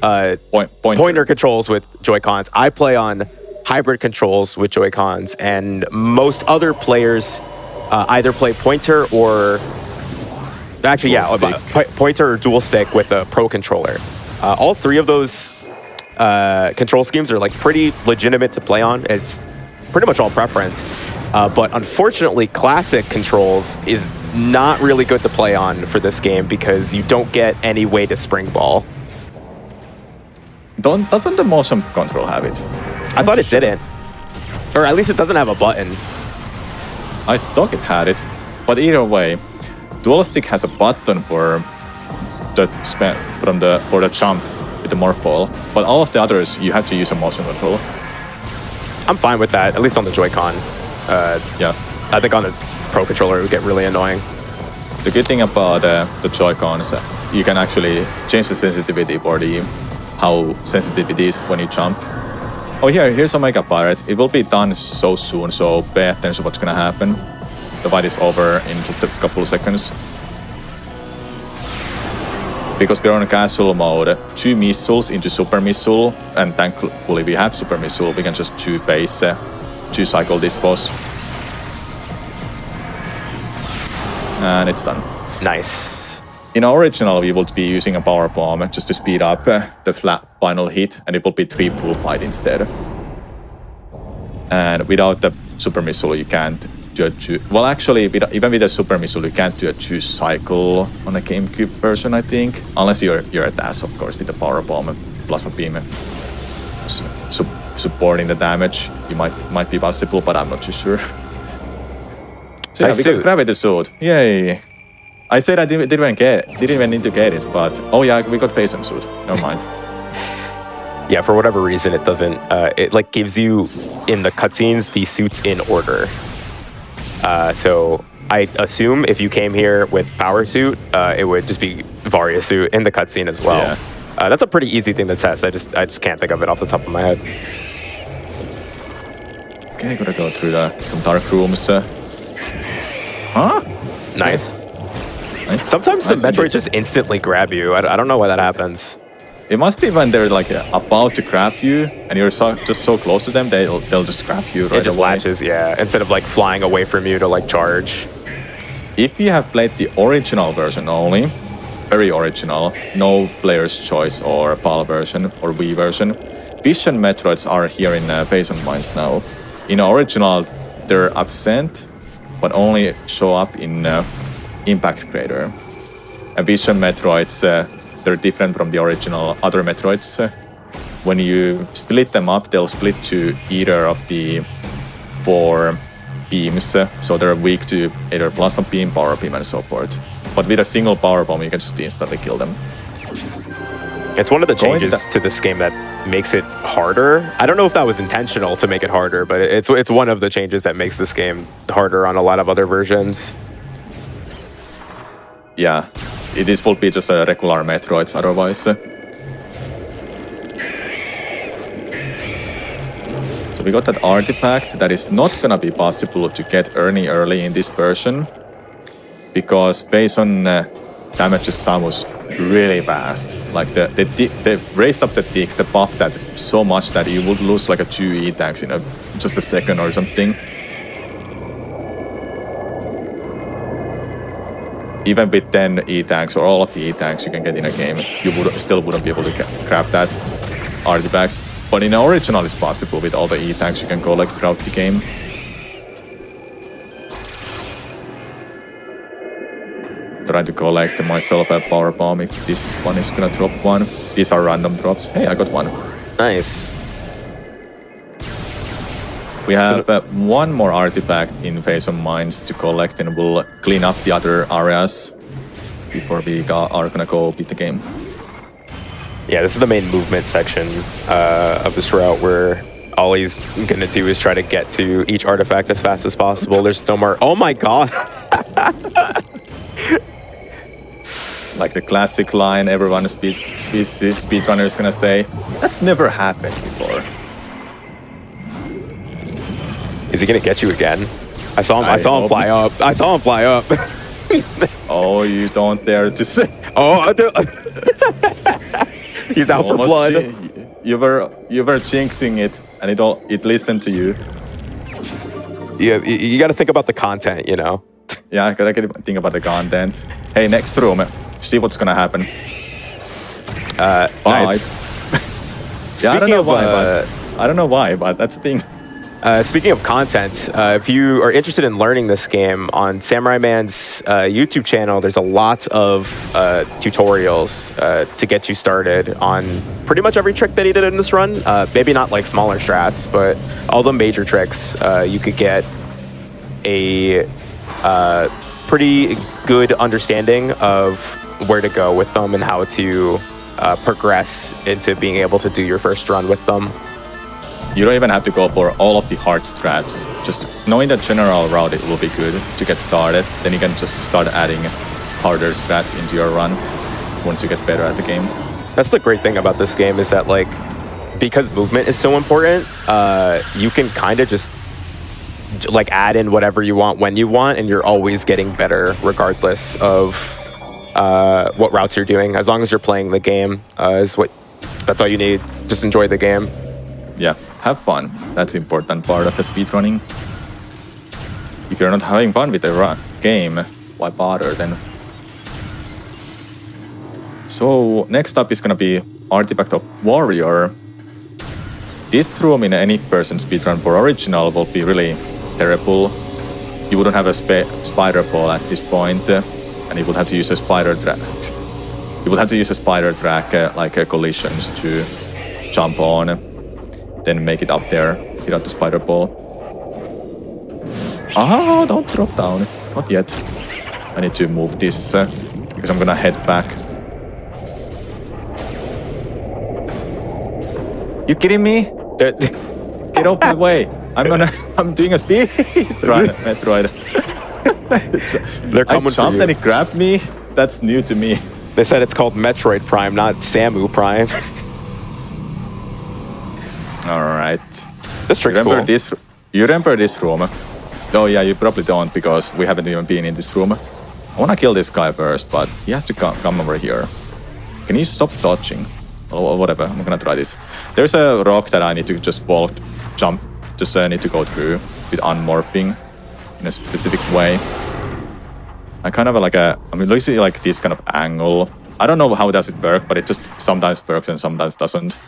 pointer controls with Joy-Cons. I play on hybrid controls with Joy-Cons, and most other players either play pointer or actually, pointer or dual stick with a Pro controller. All three of those control schemes are like pretty legitimate to play on. It's pretty much all preference. But unfortunately, classic controls is not really good to play on for this game because you don't get any way to spring ball. Doesn't the motion control have it? I thought it didn't. Or at least it doesn't have a button. I thought it had it. But either way, DualStick has a button for the jump with the morph ball. But all of the others, you have to use a motion control. I'm fine with that, at least on the Joy-Con. Yeah. I think on the Pro controller it would get really annoying. The good thing about the Joy-Cons, you can actually change the sensitivity for how sensitive it is when you jump. Oh, here's Omega Pirate. It will be done so soon, so pay attention to what's gonna happen. The fight is over in just a couple of seconds. Because we're on casual mode, 2 missiles into super missile, and thankfully we have super missile, we can just 2 cycle this boss. And it's done. Nice. In original, we would be using a power bomb just to speed up the final hit, and it will be 3 pool fight instead. And without the super missile, you can't do a 2. Well, actually, even with a super missile, you can't do a 2 cycle on a GameCube version, I think, unless you're at ass, of course, with the power bomb, plasma beam, supporting the damage. You might be possible, but I'm not too sure. So yeah, we got gravity suit. Yay! I said I didn't even need to get it, but oh yeah, we got Phasm suit. Never mind. Yeah, for whatever reason, it doesn't. It like gives you in the cutscenes the suits in order. So I assume if you came here with power suit, it would just be Varia suit in the cutscene as well. Yeah. That's a pretty easy thing to test. I just can't think of it off the top of my head. Okay, gotta go through some dark rooms. Huh? Nice. Sometimes the Metroid just instantly grab you. I don't know why that happens. It must be when they're like about to grab you and you're just so close to them, they'll just grab you right away. It just latches, yeah, instead of like flying away from you to like charge. If you have played the original version only, very original, no player's choice or PAL version or Wii version, Vision Metroids are here in Phasm-Mines now. In original, they're absent, but only show up in Impact Crater. And Vision Metroids, they're different from the original other Metroids. When you split them up, they'll split to either of the 4 beams, so they're weak to either plasma beam, power beam, and so forth. But with a single power bomb, you can just instantly kill them. It's one of the changes to this game that makes it harder. I don't know if that was intentional to make it harder, but it's one of the changes that makes this game harder on a lot of other versions. Yeah, it will be just a regular Metroids otherwise. So we got that artifact that is not gonna be possible to get early in this version, because Phazon damages Samus really fast. Like they raised up the buff that so much that you would lose like a 2 E-tanks in just a second or something. Even with 10 E-tanks or all of the E-tanks you can get in a game, you still wouldn't be able to grab that artifact. But in the original it's possible with all the E-tanks you can collect throughout the game. Trying to collect myself a power bomb if this one is gonna drop one. These are random drops. Hey, I got one. Nice. We have one more artifact in Phasm-Mines to collect, and we'll clean up the other areas before we are gonna go beat the game. Yeah, this is the main movement section of this route where all he's gonna do is try to get to each artifact as fast as possible. There's no more. Oh my god! Like the classic line everyone speedrunner is gonna say, that's never happened before. Is he gonna get you again? I saw him fly up. I saw him fly up. Oh, you don't dare to say. Oh, he's out for Almost blood. You were jinxing it, and it listened to you. Yeah, you got to think about the content, you know. Yeah, I gotta think about the content. Hey, next room. See what's gonna happen. Nice. Yeah, I don't Speaking know of, why, but I don't know why, but that's the thing. Speaking of content, if you are interested in learning this game, on Samura1man's YouTube channel, there's a lot of tutorials to get you started on pretty much every trick that he did in this run. Maybe not like smaller strats, but all the major tricks. You could get a pretty good understanding of where to go with them and how to progress into being able to do your first run with them. You don't even have to go for all of the hard strats. Just knowing the general route, it will be good to get started. Then you can just start adding harder strats into your run once you get better at the game. That's the great thing about this game is that, like, because movement is so important, you can kind of just like add in whatever you want when you want, and you're always getting better regardless of what routes you're doing. As long as you're playing the game, that's all you need. Just enjoy the game. Yeah, have fun. That's the important part of the speedrunning. If you're not having fun with the game, why bother then? So next up is gonna be Artifact of Warrior. This room in any person speedrun for original will be really terrible. You wouldn't have a spider ball at this point, and you would have to use a spider track. You would have to use a spider track like collisions to jump on. Then make it up there without the spider ball. Ah, don't drop down. Not yet. I need to move this because I'm gonna head back. You kidding me? Get off my way. I'm doing a speed run, Metroid. They're coming I jumped for you. and it grabbed me. That's new to me. They said it's called Metroid Prime, not Samu Prime. All right. This trick's cool. You remember this room? Oh yeah, you probably don't because we haven't even been in this room. I wanna kill this guy first, but he has to come over here. Can you stop dodging? Or whatever, I'm gonna try this. There's a rock that I need to just jump, just need to go through with unmorphing in a specific way. I kind of looking like this kind of angle. I don't know how does it work, but it just sometimes works and sometimes doesn't.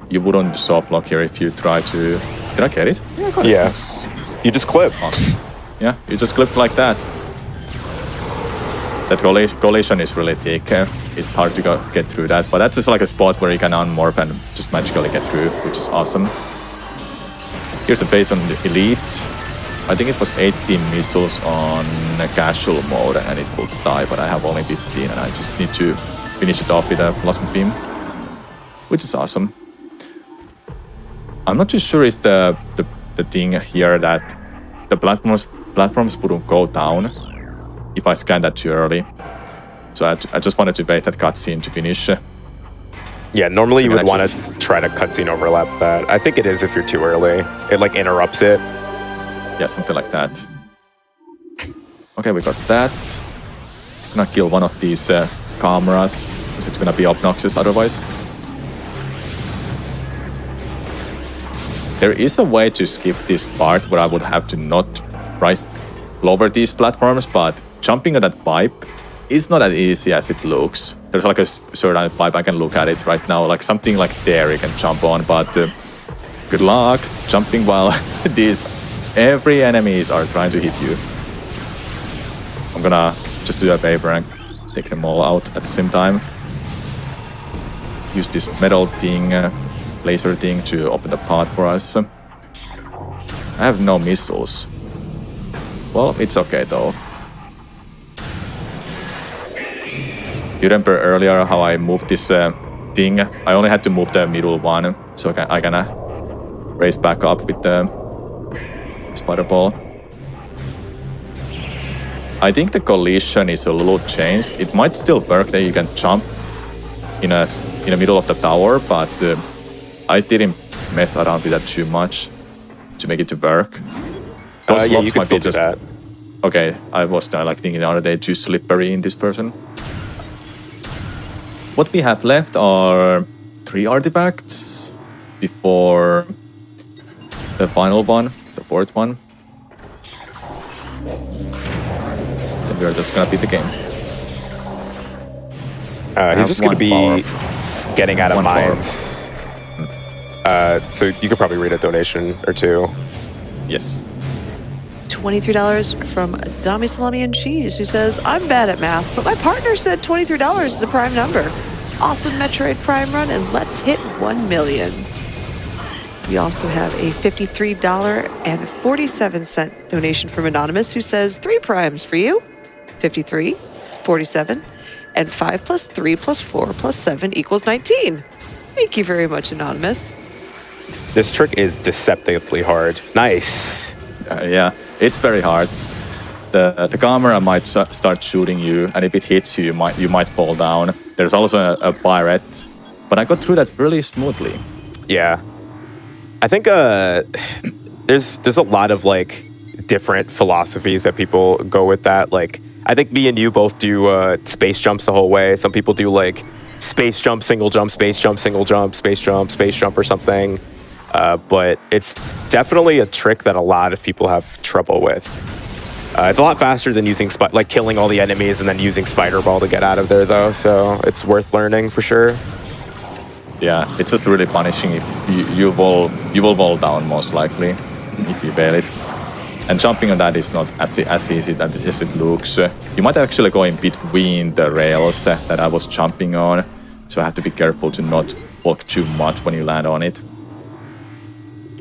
You wouldn't soft lock here if you try to... Did I get it? Yeah, I got it. Yes. You just clip. Awesome. Yeah, you just clip like that. That collision is really thick. It's hard to get through that, but that's just like a spot where you can unmorph and just magically get through, which is awesome. Here's a base on the Elite. I think it was 18 missiles on casual mode and it will die, but I have only 15 and I just need to finish it off with a plasma beam, which is awesome. I'm not too sure is the thing here that the platforms wouldn't go down if I scan that too early. So I just wanted to wait that cutscene to finish. Yeah, normally So you would actually- want to try to cutscene overlap that. I think it is if you're too early. It like interrupts it. Yeah, something like that. Okay, we got that. Gonna kill one of these cameras because it's gonna be obnoxious otherwise. There is a way to skip this part where I would have to not lower these platforms, but jumping at that pipe is not as easy as it looks. There's like a certain pipe, I can look at it right now, like something like there you can jump on, but good luck jumping while every enemies are trying to hit you. I'm gonna just do a favor and take them all out at the same time. Use this metal thing, laser thing to open the path for us. I have no missiles. Well, it's okay though. You remember earlier how I moved this thing? I only had to move the middle one, so I can race back up with the spider ball. I think the collision is a little changed. It might still work that you can jump in the middle of the tower, but I didn't mess around with that too much to make it to work. Those Yeah, lobs you can might still be do just... that. Okay, I was like thinking the other day, too slippery in this version. What we have left are 3 artifacts before the final one, the 4th one. Then we're just gonna beat the game. He's just going to be getting out of One power. mines. So you could probably read a donation or two. Yes. $23 from Dami Salami and Cheese, who says, I'm bad at math, but my partner said $23 is a prime number. Awesome Metroid Prime run, and let's hit 1 million. We also have a $53.47 donation from Anonymous, who says, 3 primes for you. 53, 47, and 5 plus 3 plus 4 plus 7 equals 19. Thank you very much, Anonymous. This trick is deceptively hard. Nice. Yeah, it's very hard. The camera might start shooting you, and if it hits you, you might fall down. There's also a pirate, but I got through that really smoothly. Yeah. I think there's a lot of like different philosophies that people go with that. Like, I think me and you both do space jumps the whole way. Some people do like space jump, single jump, space jump, single jump, space jump or something. But it's definitely a trick that a lot of people have trouble with. It's a lot faster than using like killing all the enemies and then using Spider Ball to get out of there, though. So it's worth learning for sure. Yeah, it's just really punishing if you will fall down most likely if you fail it. And jumping on that is not as easy as it looks. You might actually go in between the rails that I was jumping on, so I have to be careful to not block too much when you land on it.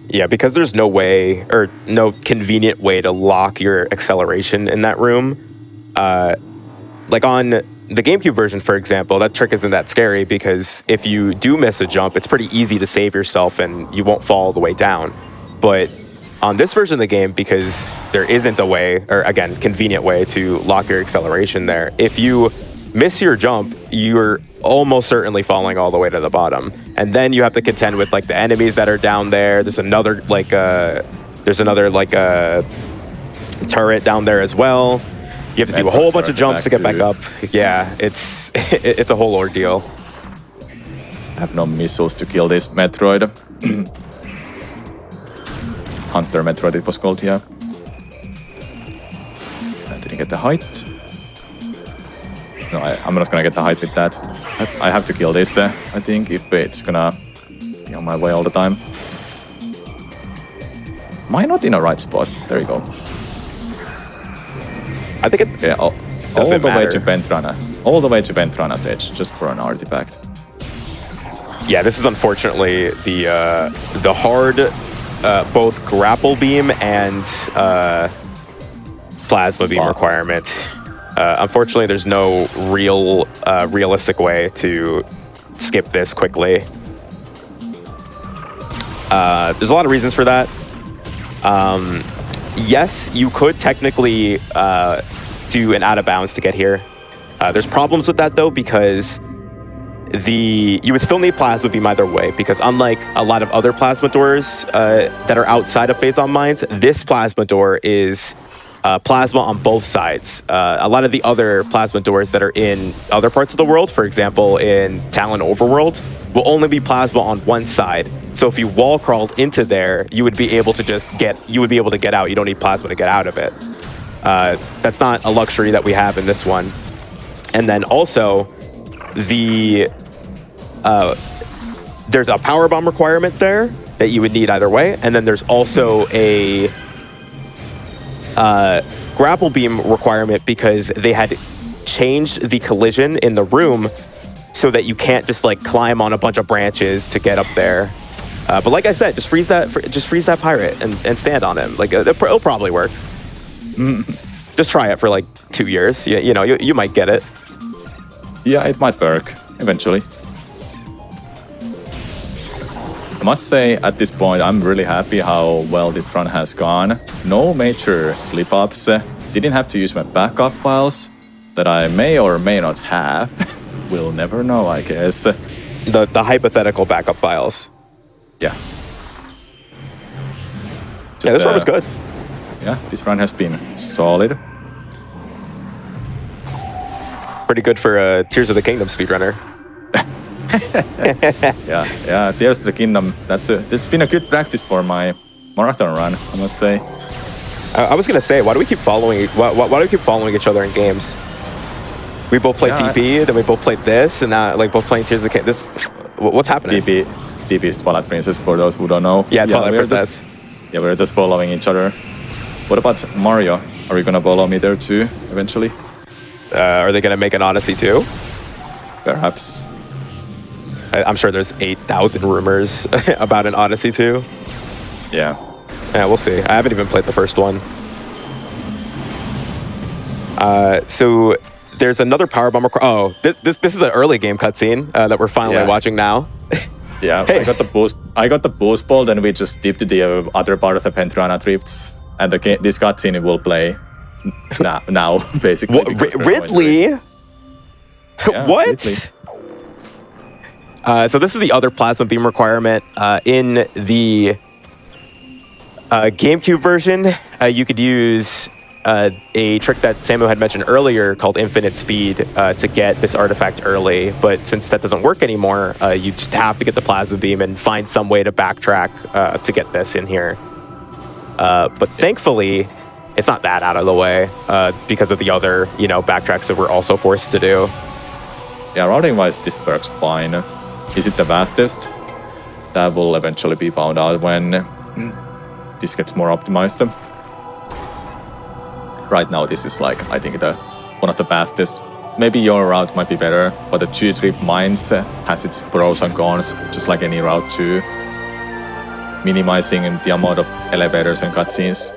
Yeah, because there's no way or no convenient way to lock your acceleration in that room. Like on the GameCube version, for example, that trick isn't that scary because if you do miss a jump, it's pretty easy to save yourself and you won't fall all the way down. But on this version of the game, because there isn't a way, or again, convenient way to lock your acceleration there, if you miss your jump, you're almost certainly falling all the way to the bottom. And then you have to contend with like the enemies that are down there. There's another turret down there as well. You have to do a whole bunch of jumps to get back up. Yeah, it's it's a whole ordeal. I have no missiles to kill this Metroid. Hunter Metroid it was called, yeah. I didn't get the height. No, I'm not gonna get the height with that. I have to kill this, I think, if it's gonna be on my way all the time. Am I not in a right spot? There you go. I think it Yeah, all the way to Ventrana. All the way to Ventrana's edge, just for an artifact. Yeah, this is unfortunately the hard both grapple beam and plasma beam requirement. Unfortunately, there's no realistic way to skip this quickly. There's a lot of reasons for that. Yes, you could technically do an out of bounds to get here. There's problems with that though, because you would still need plasma beam either way, because unlike a lot of other plasma doors that are outside of phase-on mines, this plasma door is plasma on both sides. A lot of the other plasma doors that are in other parts of the world, for example, in Talon Overworld, will only be plasma on one side. So if you wall crawled into there, you would be able to get out. You don't need plasma to get out of it. That's not a luxury that we have in this one. And then also, there's a power bomb requirement there that you would need either way. And then there's also a grapple beam requirement because they had changed the collision in the room so that you can't just like climb on a bunch of branches to get up there. But like I said, just freeze that pirate and stand on him. Like it'll probably work. Just try it for like 2 years. You might get it. Yeah, it might work eventually. I must say, at this point, I'm really happy how well this run has gone. No major slip-ups. Didn't have to use my backup files that I may or may not have. We'll never know, I guess. The hypothetical backup files. Yeah. Yeah, this run was good. Yeah, this run has been solid. Pretty good for a Tears of the Kingdom speedrunner. Yeah, Tears of the Kingdom. That's been a good practice for my marathon run, I must say. I was gonna say, why do we keep following? Why do we keep following each other in games? We both played TP, then we both played this, and now like both playing Tears of the Kingdom. What's happening? TP is Twilight Princess, for those who don't know. Yeah, Twilight Princess. We're just following each other. What about Mario? Are you gonna follow me there too, eventually? Are they gonna make an Odyssey too? Perhaps. I'm sure there's 8,000 rumors about an Odyssey too. Yeah. Yeah, we'll see. I haven't even played the first one. So there's another Powerbomb. Oh, this is an early game cutscene that we're finally watching now. Yeah, hey. I got the boost ball, then we just dipped to the other part of the Pentarana Drifts, and this cutscene will play now basically. Ridley? Yeah, what? Ridley. So this is the other plasma beam requirement. In the GameCube version, you could use a trick that Samu had mentioned earlier called infinite speed to get this artifact early. But since that doesn't work anymore, you just have to get the plasma beam and find some way to backtrack to get this in here. But thankfully, it's not that out of the way because of the other, backtracks that we're also forced to do. Yeah, routing-wise, this works fine. Is it the fastest? That will eventually be found out when this gets more optimized. Right now, this is like, I think, one of the fastest. Maybe your route might be better, but the 2-trip mines has its pros and cons, just like any route too. Minimizing the amount of elevators and cutscenes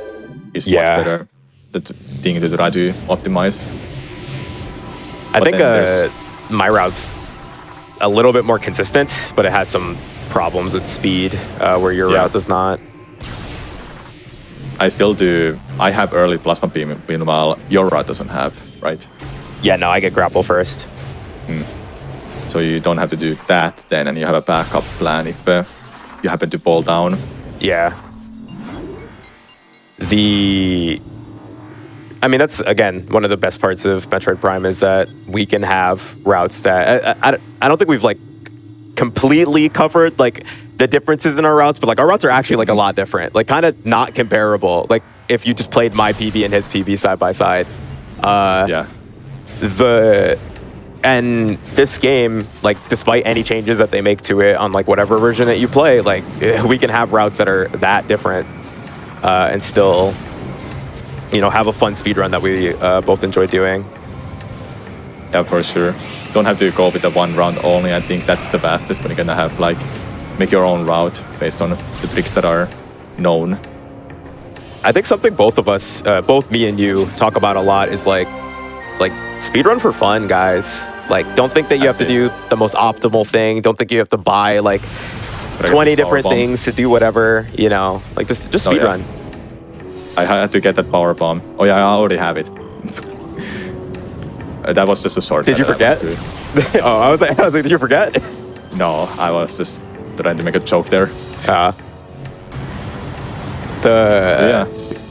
is much better. The thing to try to optimize. I think my route's a little bit more consistent, but it has some problems with speed where your route does not. I still do. I have early plasma beam, meanwhile your route doesn't have, right? Yeah, no, I get grapple first. So you don't have to do that then, and you have a backup plan if you happen to fall down. Yeah. I mean, that's, again, one of the best parts of Metroid Prime is that we can have routes that... I don't think we've, like, completely covered, like, the differences in our routes, but, like, our routes are actually, like, a lot different. Like, kind of not comparable. Like, if you just played my PB and his PB side by side. And this game, like, despite any changes that they make to it on, like, whatever version that you play, like, we can have routes that are that different and still... have a fun speedrun that we both enjoy doing. Yeah, for sure. Don't have to go with the one round only. I think that's the fastest, but you're gonna have like make your own route based on the tricks that are known. I think something both of us, both me and you, talk about a lot is like speedrun for fun, guys. Like, don't think that you have to do the most optimal thing. Don't think you have to buy like 20 different things to do whatever. Like just speedrun. Yeah. I had to get that power bomb. Oh yeah, I already have it. That was just a short. Did you forget? Oh, I was like, did you forget? No, I was just trying to make a joke there. So yeah,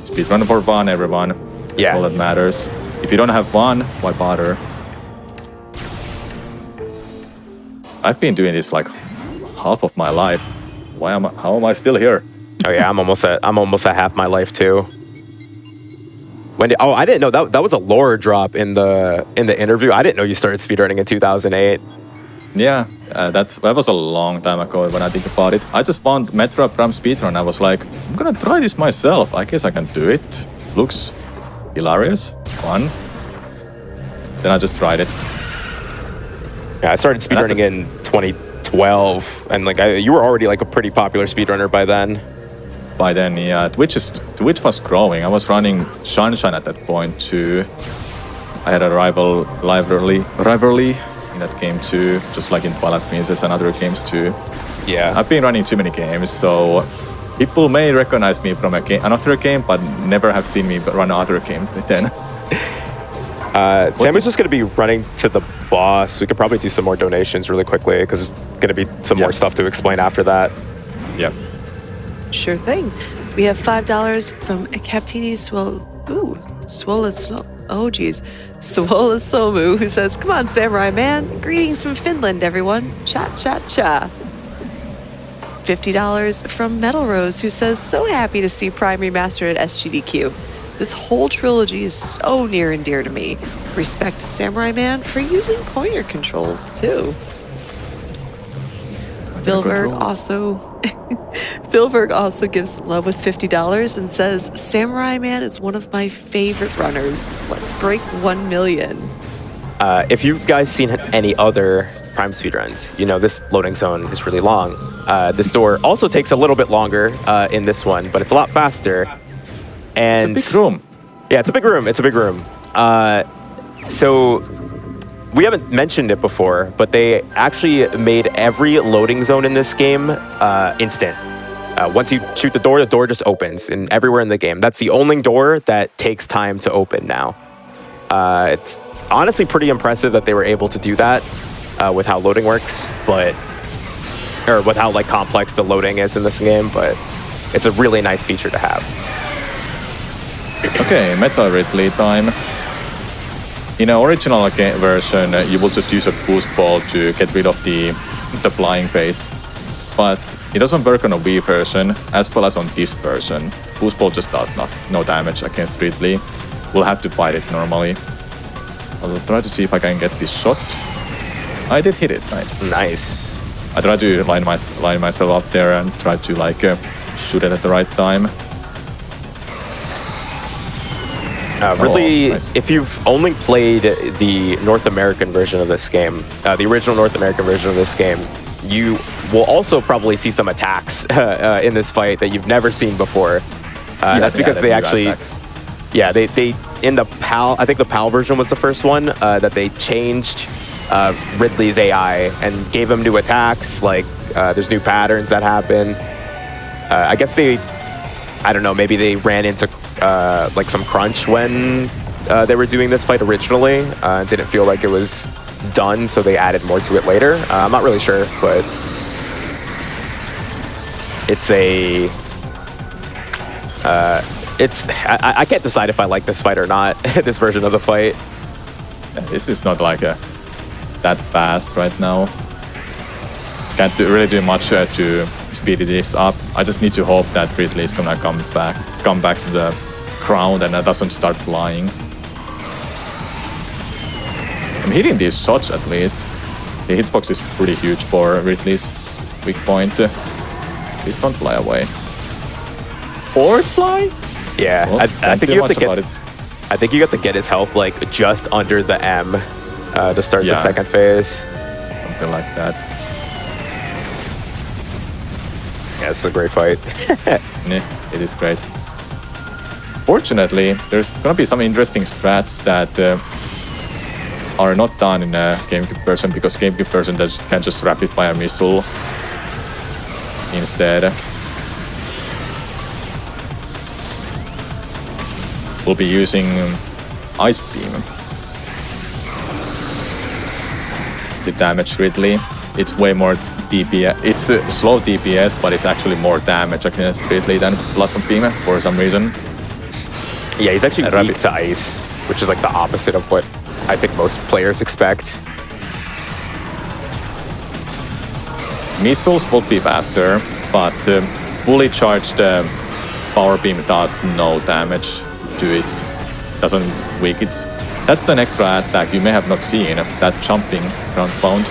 speedrun for fun, everyone. That's all that matters. If you don't have fun, why bother? I've been doing this like half of my life. How am I still here? Oh yeah, I'm almost at half my life too. I didn't know that was a lore drop in the interview. I didn't know you started speedrunning in 2008. Yeah, that was a long time ago when I think about it. I just found Metroid Prime speedrun. I was like, I'm gonna try this myself. I guess I can do it. Looks hilarious, fun. Then I just tried it. Yeah, I started speedrunning in 2012, and like you were already like a pretty popular speedrunner by then. By then, yeah, Twitch was growing. I was running Sunshine at that point too. I had a rivalry in that game too, just like in Twilight Princess and other games too. Yeah, I've been running too many games, so people may recognize me from another game, but never have seen me run other games then. Sam is just going to be running to the boss. We could probably do some more donations really quickly because there's going to be some more stuff to explain after that. Yeah. Sure thing. We have $5 from Captini Swola Oh, geez. Swola Somu, who says, come on, Samurai Man. Greetings from Finland, everyone. Cha, cha, cha. $50 from Metal Rose, who says, so happy to see Prime Remastered at SGDQ. This whole trilogy is so near and dear to me. Respect to Samurai Man for using pointer controls, too. Philberg also gives some love with $50 and says, Samurai Man is one of my favorite runners. Let's break 1 million. If you've guys seen any other Prime speedruns, you know this loading zone is really long. This door also takes a little bit longer in this one, but it's a lot faster. And it's a big room. Yeah, it's a big room. It's a big room. So we haven't mentioned it before, but they actually made every loading zone in this game instant. Once you shoot the door just opens and everywhere in the game. That's the only door that takes time to open now. It's honestly pretty impressive that they were able to do that with how loading works, or with how like complex the loading is in this game, but it's a really nice feature to have. Okay, Metal Ridley time. In the original version, you will just use a boost ball to get rid of the flying base. But it doesn't work on a Wii version, as well as on this version. Boost ball just does no damage against Ridley. We'll have to fight it normally. I'll try to see if I can get this shot. I did hit it, nice. Nice. I try to line myself up there and try to like shoot it at the right time. Really, nice. If you've only played the North American version of this game, the original North American version of this game, you will also probably see some attacks in this fight that you've never seen before. That's because they actually, they in the PAL, I think the PAL version was the first one that they changed Ridley's AI and gave him new attacks. Like there's new patterns that happen. I guess I don't know, maybe they ran into like some crunch when they were doing this fight originally. Didn't feel like it was done, so they added more to it later. I'm not really sure, but it's I can't decide if I like this fight or not, this version of the fight. This is not like that fast right now. Can't really do much to speed this up. I just need to hope that Ridley is gonna come back to the ground and doesn't start flying. I'm hitting these shots at least. The hitbox is pretty huge for Ridley's weak point. Please don't fly away. Or fly? Yeah, Well, I think you have to get. it. I think you have to get his health like just under the M to start the second phase. Something like that. Yeah, it's a great fight. Yeah, it is great. Fortunately, there's gonna be some interesting strats that are not done in a GameCube version, because GameCube version can just rapid fire missile instead. We'll be using Ice Beam to damage Ridley. It's way more DPS. It's a slow DPS, but it's actually more damage against Ridley than Plasma Beam for some reason. Yeah, he's actually weak to ice, which is like the opposite of what I think most players expect. Missiles will be faster, but fully charged Power Beam does no damage to it. Doesn't weak it. That's an extra attack you may have not seen, that jumping ground pound.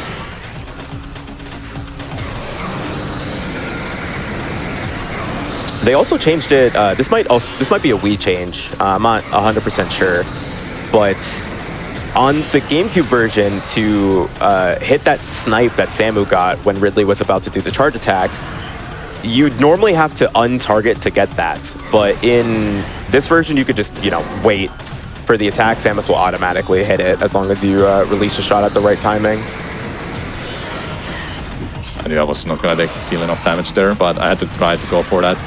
They also changed it. This might be a Wii change. I'm not 100% sure, but on the GameCube version, to hit that snipe that Samu got when Ridley was about to do the charge attack, you'd normally have to untarget to get that. But in this version, you could just wait for the attack. Samus will automatically hit it as long as you release a shot at the right timing. I knew I was not gonna deal enough damage there, but I had to try to go for that.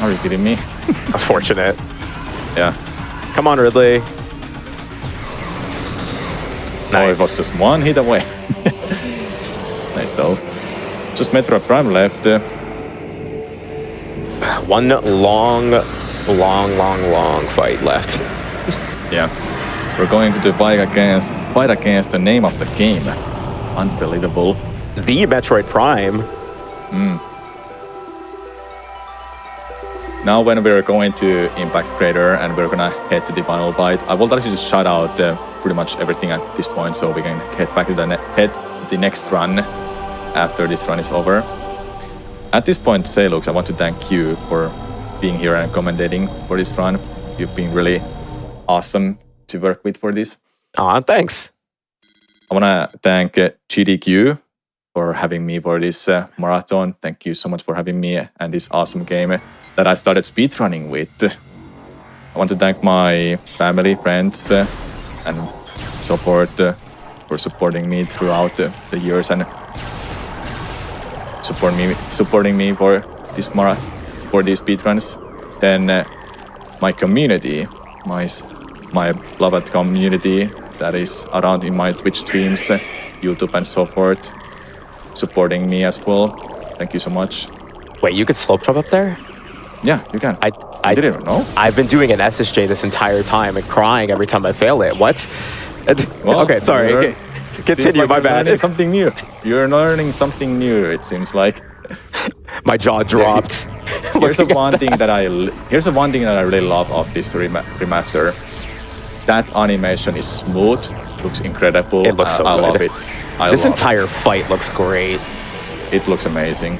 Are you kidding me? Unfortunate. Yeah. Come on, Ridley. Nice. Oh, it was just one hit away. Nice though. Just Metroid Prime left. One long long fight left. Yeah. We're going to fight against the name of the game. Unbelievable. The Metroid Prime. Now when we're going to Impact Crater and we're gonna head to the final fight, I will try to just shout out pretty much everything at this point so we can head back to the next run after this run is over. At this point, zayloox, I want to thank you for being here and commentating for this run. You've been really awesome to work with for this. Aw, thanks. I want to thank GDQ for having me for this marathon. Thank you so much for having me and this awesome game that I started speedrunning with. I want to thank my family, friends, and support for supporting me throughout the years and supporting me for this for these speedruns. Then my community, my beloved community that is around in my Twitch streams, YouTube, and so forth, supporting me as well. Thank you so much. Wait, you could slope jump up there? Yeah, you can. I didn't even know. I've been doing an SSJ this entire time and crying every time I fail it. What? Well, okay, sorry. Okay. Continue, like my bad. Learning something new. You're learning something new, it seems like. My jaw dropped. Here's the one thing that I really love of this remaster. That animation is smooth, looks incredible. It looks so I good. love it. This entire fight looks great. It looks amazing.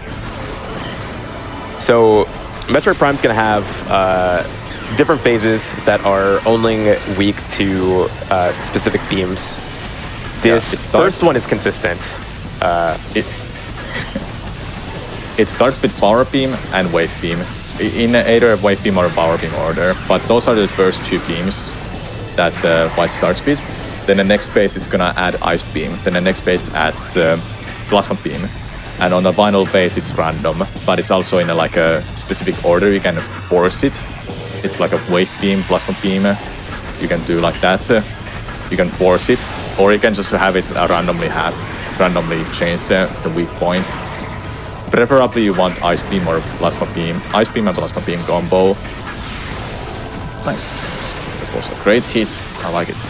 So, Metroid Prime's gonna have different phases that are only weak to specific beams. This first one is consistent. It starts with power beam and wave beam in either wave beam or power beam order, but those are the first two beams that the fight starts with. Then the next phase is gonna add ice beam. Then the next phase adds plasma beam. And on the final base, it's random, but it's also in a specific order. You can force it. It's like a wave beam, plasma beam. You can do like that. You can force it, or you can just have it randomly change the weak point. Preferably, you want ice beam or plasma beam. Ice beam and plasma beam combo. Nice. This was a great hit. I like it.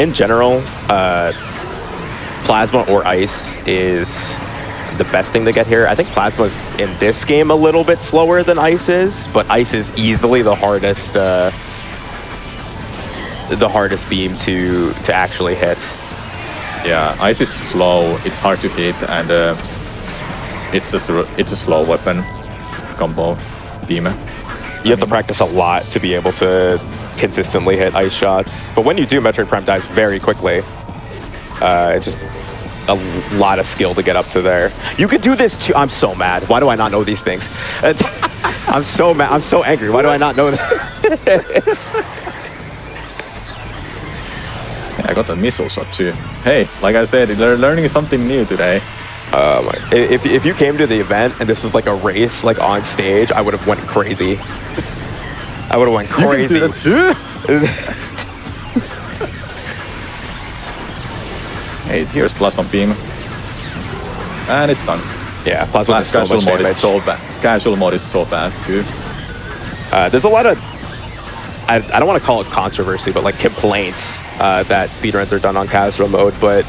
In general, plasma or ice is the best thing to get here. I think plasma's in this game a little bit slower than ice is, but ice is easily the hardest beam to actually hit. Yeah, ice is slow. It's hard to hit, and it's a slow weapon combo beam. You have to practice a lot to be able to consistently hit ice shots. But when you do, Metroid Prime dies very quickly. It's just a lot of skill to get up to there. You could do this too. I'm so mad. Why do I not know these things? I'm so mad. I'm so angry. Why do I not know this? I got a missile shot too. Hey, like I said, they're learning something new today. If you came to the event and this was like a race, like on stage, I would have went crazy. I would have went crazy. You can do that too? Hey, here's plasma beam, and it's done. Yeah, plasma does so much damage. Casual mode is so fast too. There's a lot of I don't want to call it controversy, but like complaints that speedruns are done on casual mode, but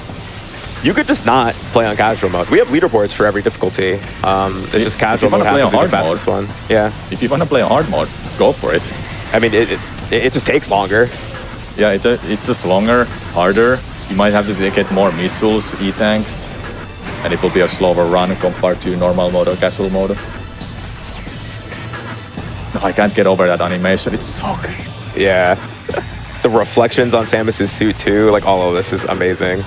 you could just not play on casual mode. We have leaderboards for every difficulty. It's just casual mode happens to be the fastest one. Yeah. If you want to play hard mode, go for it. I mean, it just takes longer. Yeah, it's just longer, harder. You might have to get more missiles, E-tanks, and it will be a slower run compared to normal mode or casual mode. No, I can't get over that animation. It's so good. Yeah. The reflections on Samus's suit too, like all of this is amazing.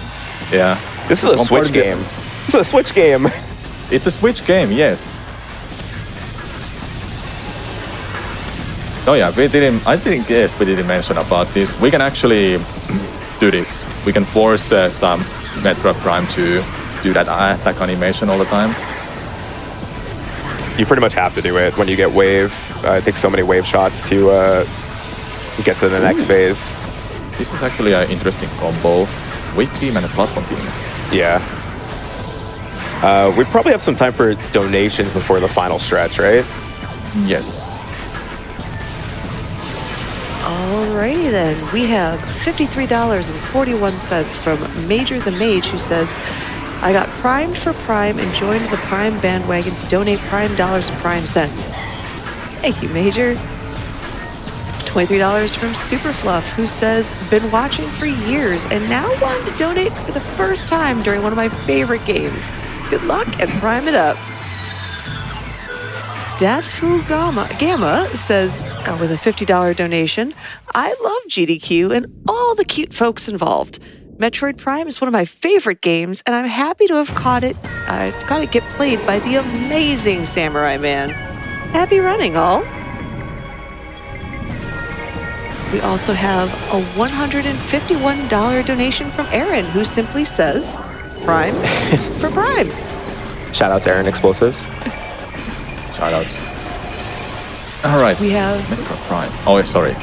Yeah. This is a Switch game. This is a Switch game. It's a Switch game, yes. Oh yeah, I think yes, we didn't mention about this. We can actually do this. We can force some Metroid Prime to do that attack animation all the time. You pretty much have to do it when you get wave. It takes so many wave shots to get to the next phase. This is actually an interesting combo. Wave beam and a plasma beam. Yeah. We probably have some time for donations before the final stretch, right? Yes. Alrighty then, we have $53.41 from Major the Mage, who says, I got primed for Prime and joined the Prime bandwagon to donate Prime dollars and Prime cents. Thank you, Major. $23 from Superfluff, who says, been watching for years and now wanted to donate for the first time during one of my favorite games. Good luck and prime it up. Datfu Gamma says, with a $50 donation, I love GDQ and all the cute folks involved. Metroid Prime is one of my favorite games, and I'm happy to have caught it get played by the amazing Samura1man. Happy running, all. We also have a $151 donation from Aaron, who simply says, Prime for Prime. Shout out to Aaron Explosives. Shout out. All right. We have Metro Prime. Oh, sorry.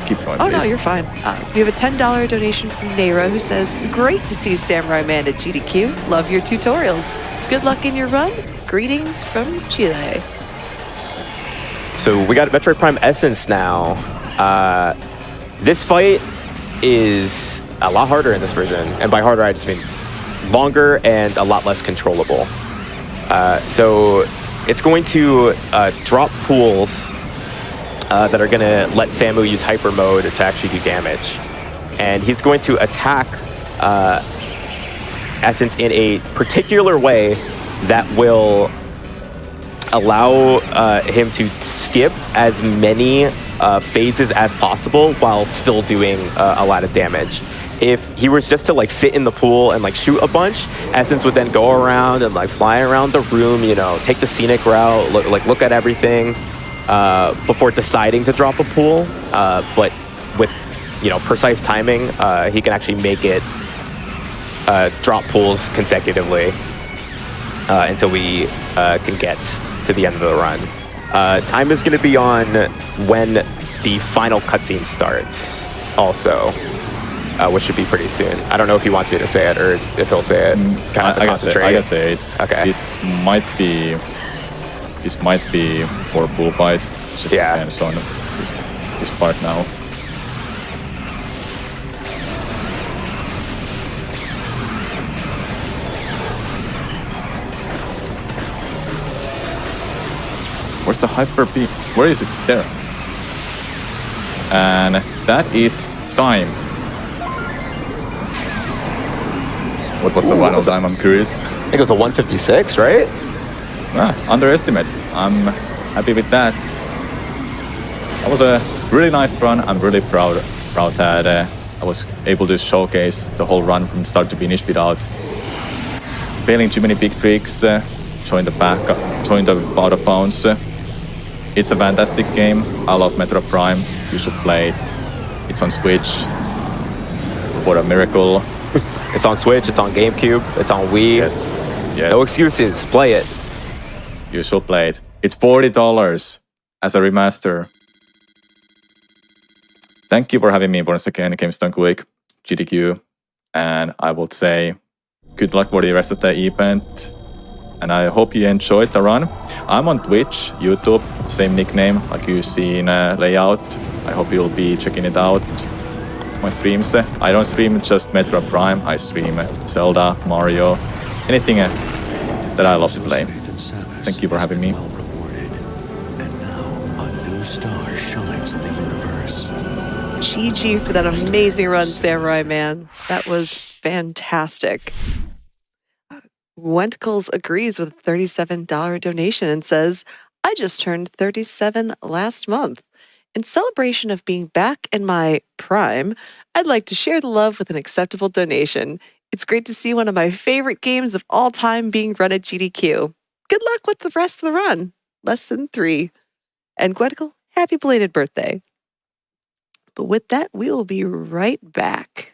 Keep going, Oh, please. no, you're fine. We have a $10 donation from Naira, who says, great to see Samura1man at GDQ. Love your tutorials. Good luck in your run. Greetings from Chile. So we got Metroid Prime Essence now. This fight is a lot harder in this version. And by harder, I just mean longer and a lot less controllable. So it's going to drop pools that are going to let Samu use hyper mode to actually do damage. And he's going to attack Essence in a particular way that will allow him to skip as many phases as possible while still doing a lot of damage. If he was just to like sit in the pool and like shoot a bunch, Essence would then go around and like fly around the room, you know, take the scenic route, look at everything before deciding to drop a pool. But with, you know, precise timing, he can actually make it drop pools consecutively until we can get to the end of the run. Time is going to be on when the final cutscene starts also. Which should be pretty soon. I don't know if he wants me to say it or if he'll say it. Kind of I can say it. Okay. This might be for bull fight. It just depends on this part now. Where's the hyper beam? Where is it? There. And that is time. What was the final time? I'm curious. I think it was a 156, right? Underestimate. I'm happy with that. That was a really nice run. I'm really proud that I was able to showcase the whole run from start to finish without failing too many big tricks. Join the out of bounds. It's a fantastic game. I love Metro Prime. You should play it. It's on Switch. What a miracle. It's on Switch, it's on GameCube, it's on Wii. Yes. No excuses, play it. You should play it. It's $40 as a remaster. Thank you for having me once again, GameStone Quick, GDQ. And I would say good luck for the rest of the event. And I hope you enjoyed the run. I'm on Twitch, YouTube, same nickname like you see in layout. I hope you'll be checking it out. My streams. I don't stream just Metro Prime. I stream Zelda, Mario, anything that I love to play. Thank you for having me. And now a new star shines in the universe. GG for that amazing run, Samura1man. That was fantastic. Wenticles agrees with a $37 donation and says, I just turned 37 last month. In celebration of being back in my prime, I'd like to share the love with an acceptable donation. It's great to see one of my favorite games of all time being run at GDQ. Good luck with the rest of the run. Less than 3. And Gwetical, happy belated birthday. But with that, we will be right back.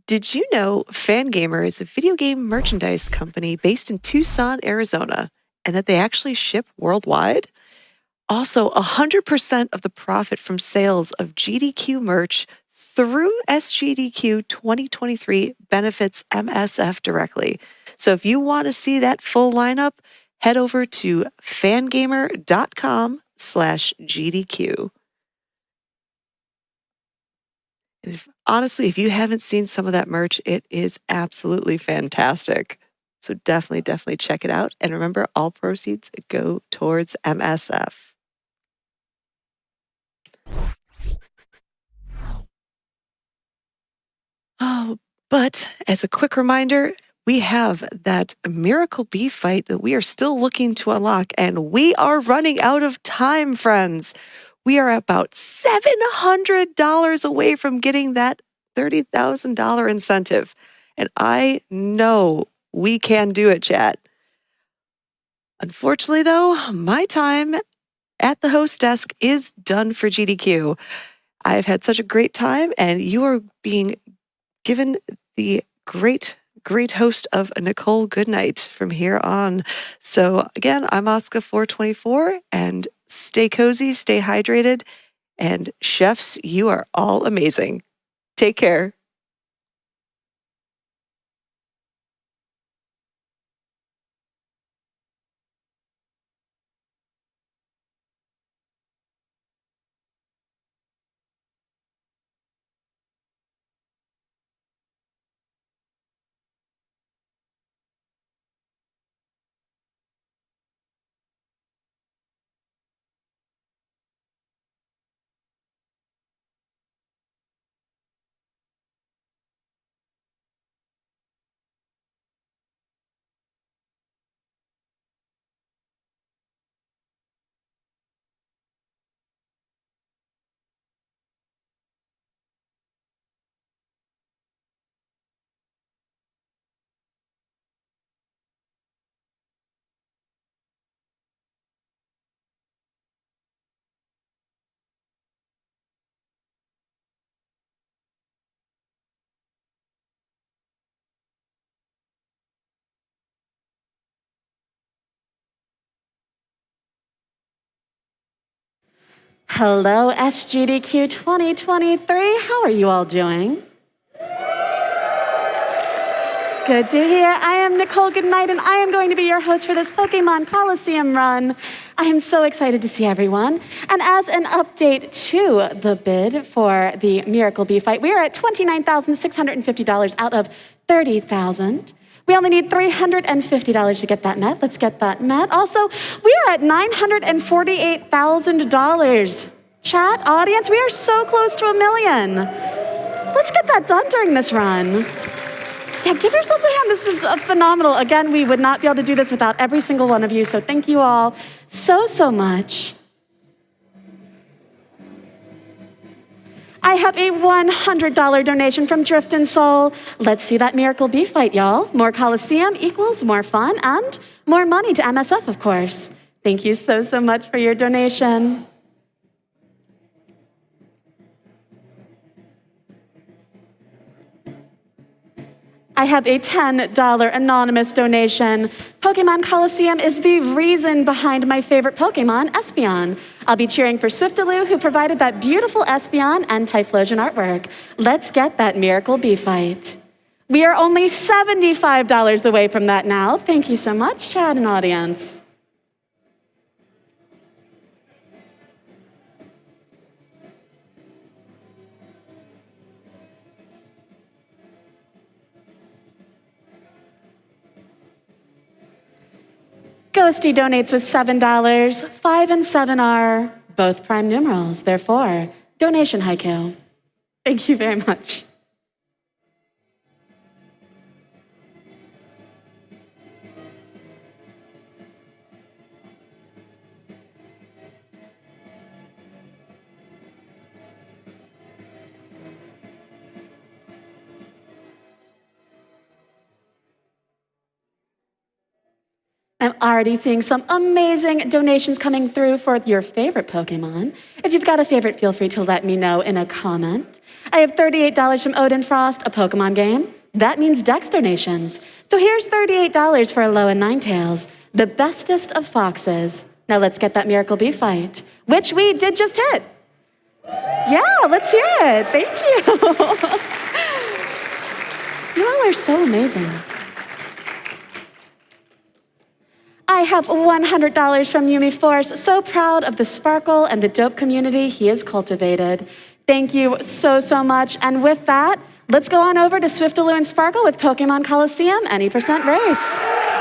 Did you know Fangamer is a video game merchandise company based in Tucson, Arizona, and that they actually ship worldwide? Also, 100% of the profit from sales of GDQ merch through SGDQ 2023 benefits MSF directly. So if you want to see that full lineup, head over to fangamer.com/GDQ. And honestly, if you haven't seen some of that merch, it is absolutely fantastic. So definitely check it out. And remember, all proceeds go towards MSF. Oh, but as a quick reminder, we have that Miracle Bee fight that we are still looking to unlock, and we are running out of time, friends. We are about $700 away from getting that $30,000 incentive. And I know we can do it, chat. Unfortunately, though, my time at the host desk is done for GDQ. I've had such a great time, and you are being given the great host of Nicole Goodnight from here on. So again, I'm Oscar424, and stay cozy, stay hydrated, and chefs, you are all amazing. Take care. Hello, SGDQ 2023. How are you all doing? Good to hear. I am Nicole Goodnight, and I am going to be your host for this Pokemon Coliseum run. I am so excited to see everyone. And as an update to the bid for the Miracle Bee fight, we are at $29,650 out of $30,000. We only need $350 to get that met. Let's get that met. Also, we are at $948,000. Chat, audience, we are so close to $1 million. Let's get that done during this run. Yeah, give yourselves a hand. This is phenomenal. Again, we would not be able to do this without every single one of you, so thank you all so much. I have a $100 donation from Drift and Soul. Let's see that Miracle Bee fight, y'all. More Coliseum equals more fun and more money to MSF, of course. Thank you so much for your donation. I have a $10 anonymous donation. Pokemon Coliseum is the reason behind my favorite Pokemon, Espeon. I'll be cheering for Swiftaloo, who provided that beautiful Espeon and Typhlosion artwork. Let's get that Miracle Bee fight. We are only $75 away from that now. Thank you so much, chat and audience. Ghosty donates with $7. 5 and 7 are both prime numerals, therefore, donation haiku. Thank you very much. I'm already seeing some amazing donations coming through for your favorite Pokemon. If you've got a favorite, feel free to let me know in a comment. I have $38 from Odin Frost, a Pokemon game. That means Dex donations. So here's $38 for Alola Ninetales, the bestest of foxes. Now let's get that Miracle Bee fight, which we did just hit. Yeah, let's hear it. Thank you. You all are so amazing. I have $100 from Yumi Force. So proud of the sparkle and the dope community he has cultivated. Thank you so, so much. And with that, let's go on over to Swiftaloo and Sparkle with Pokemon Coliseum Any% Race.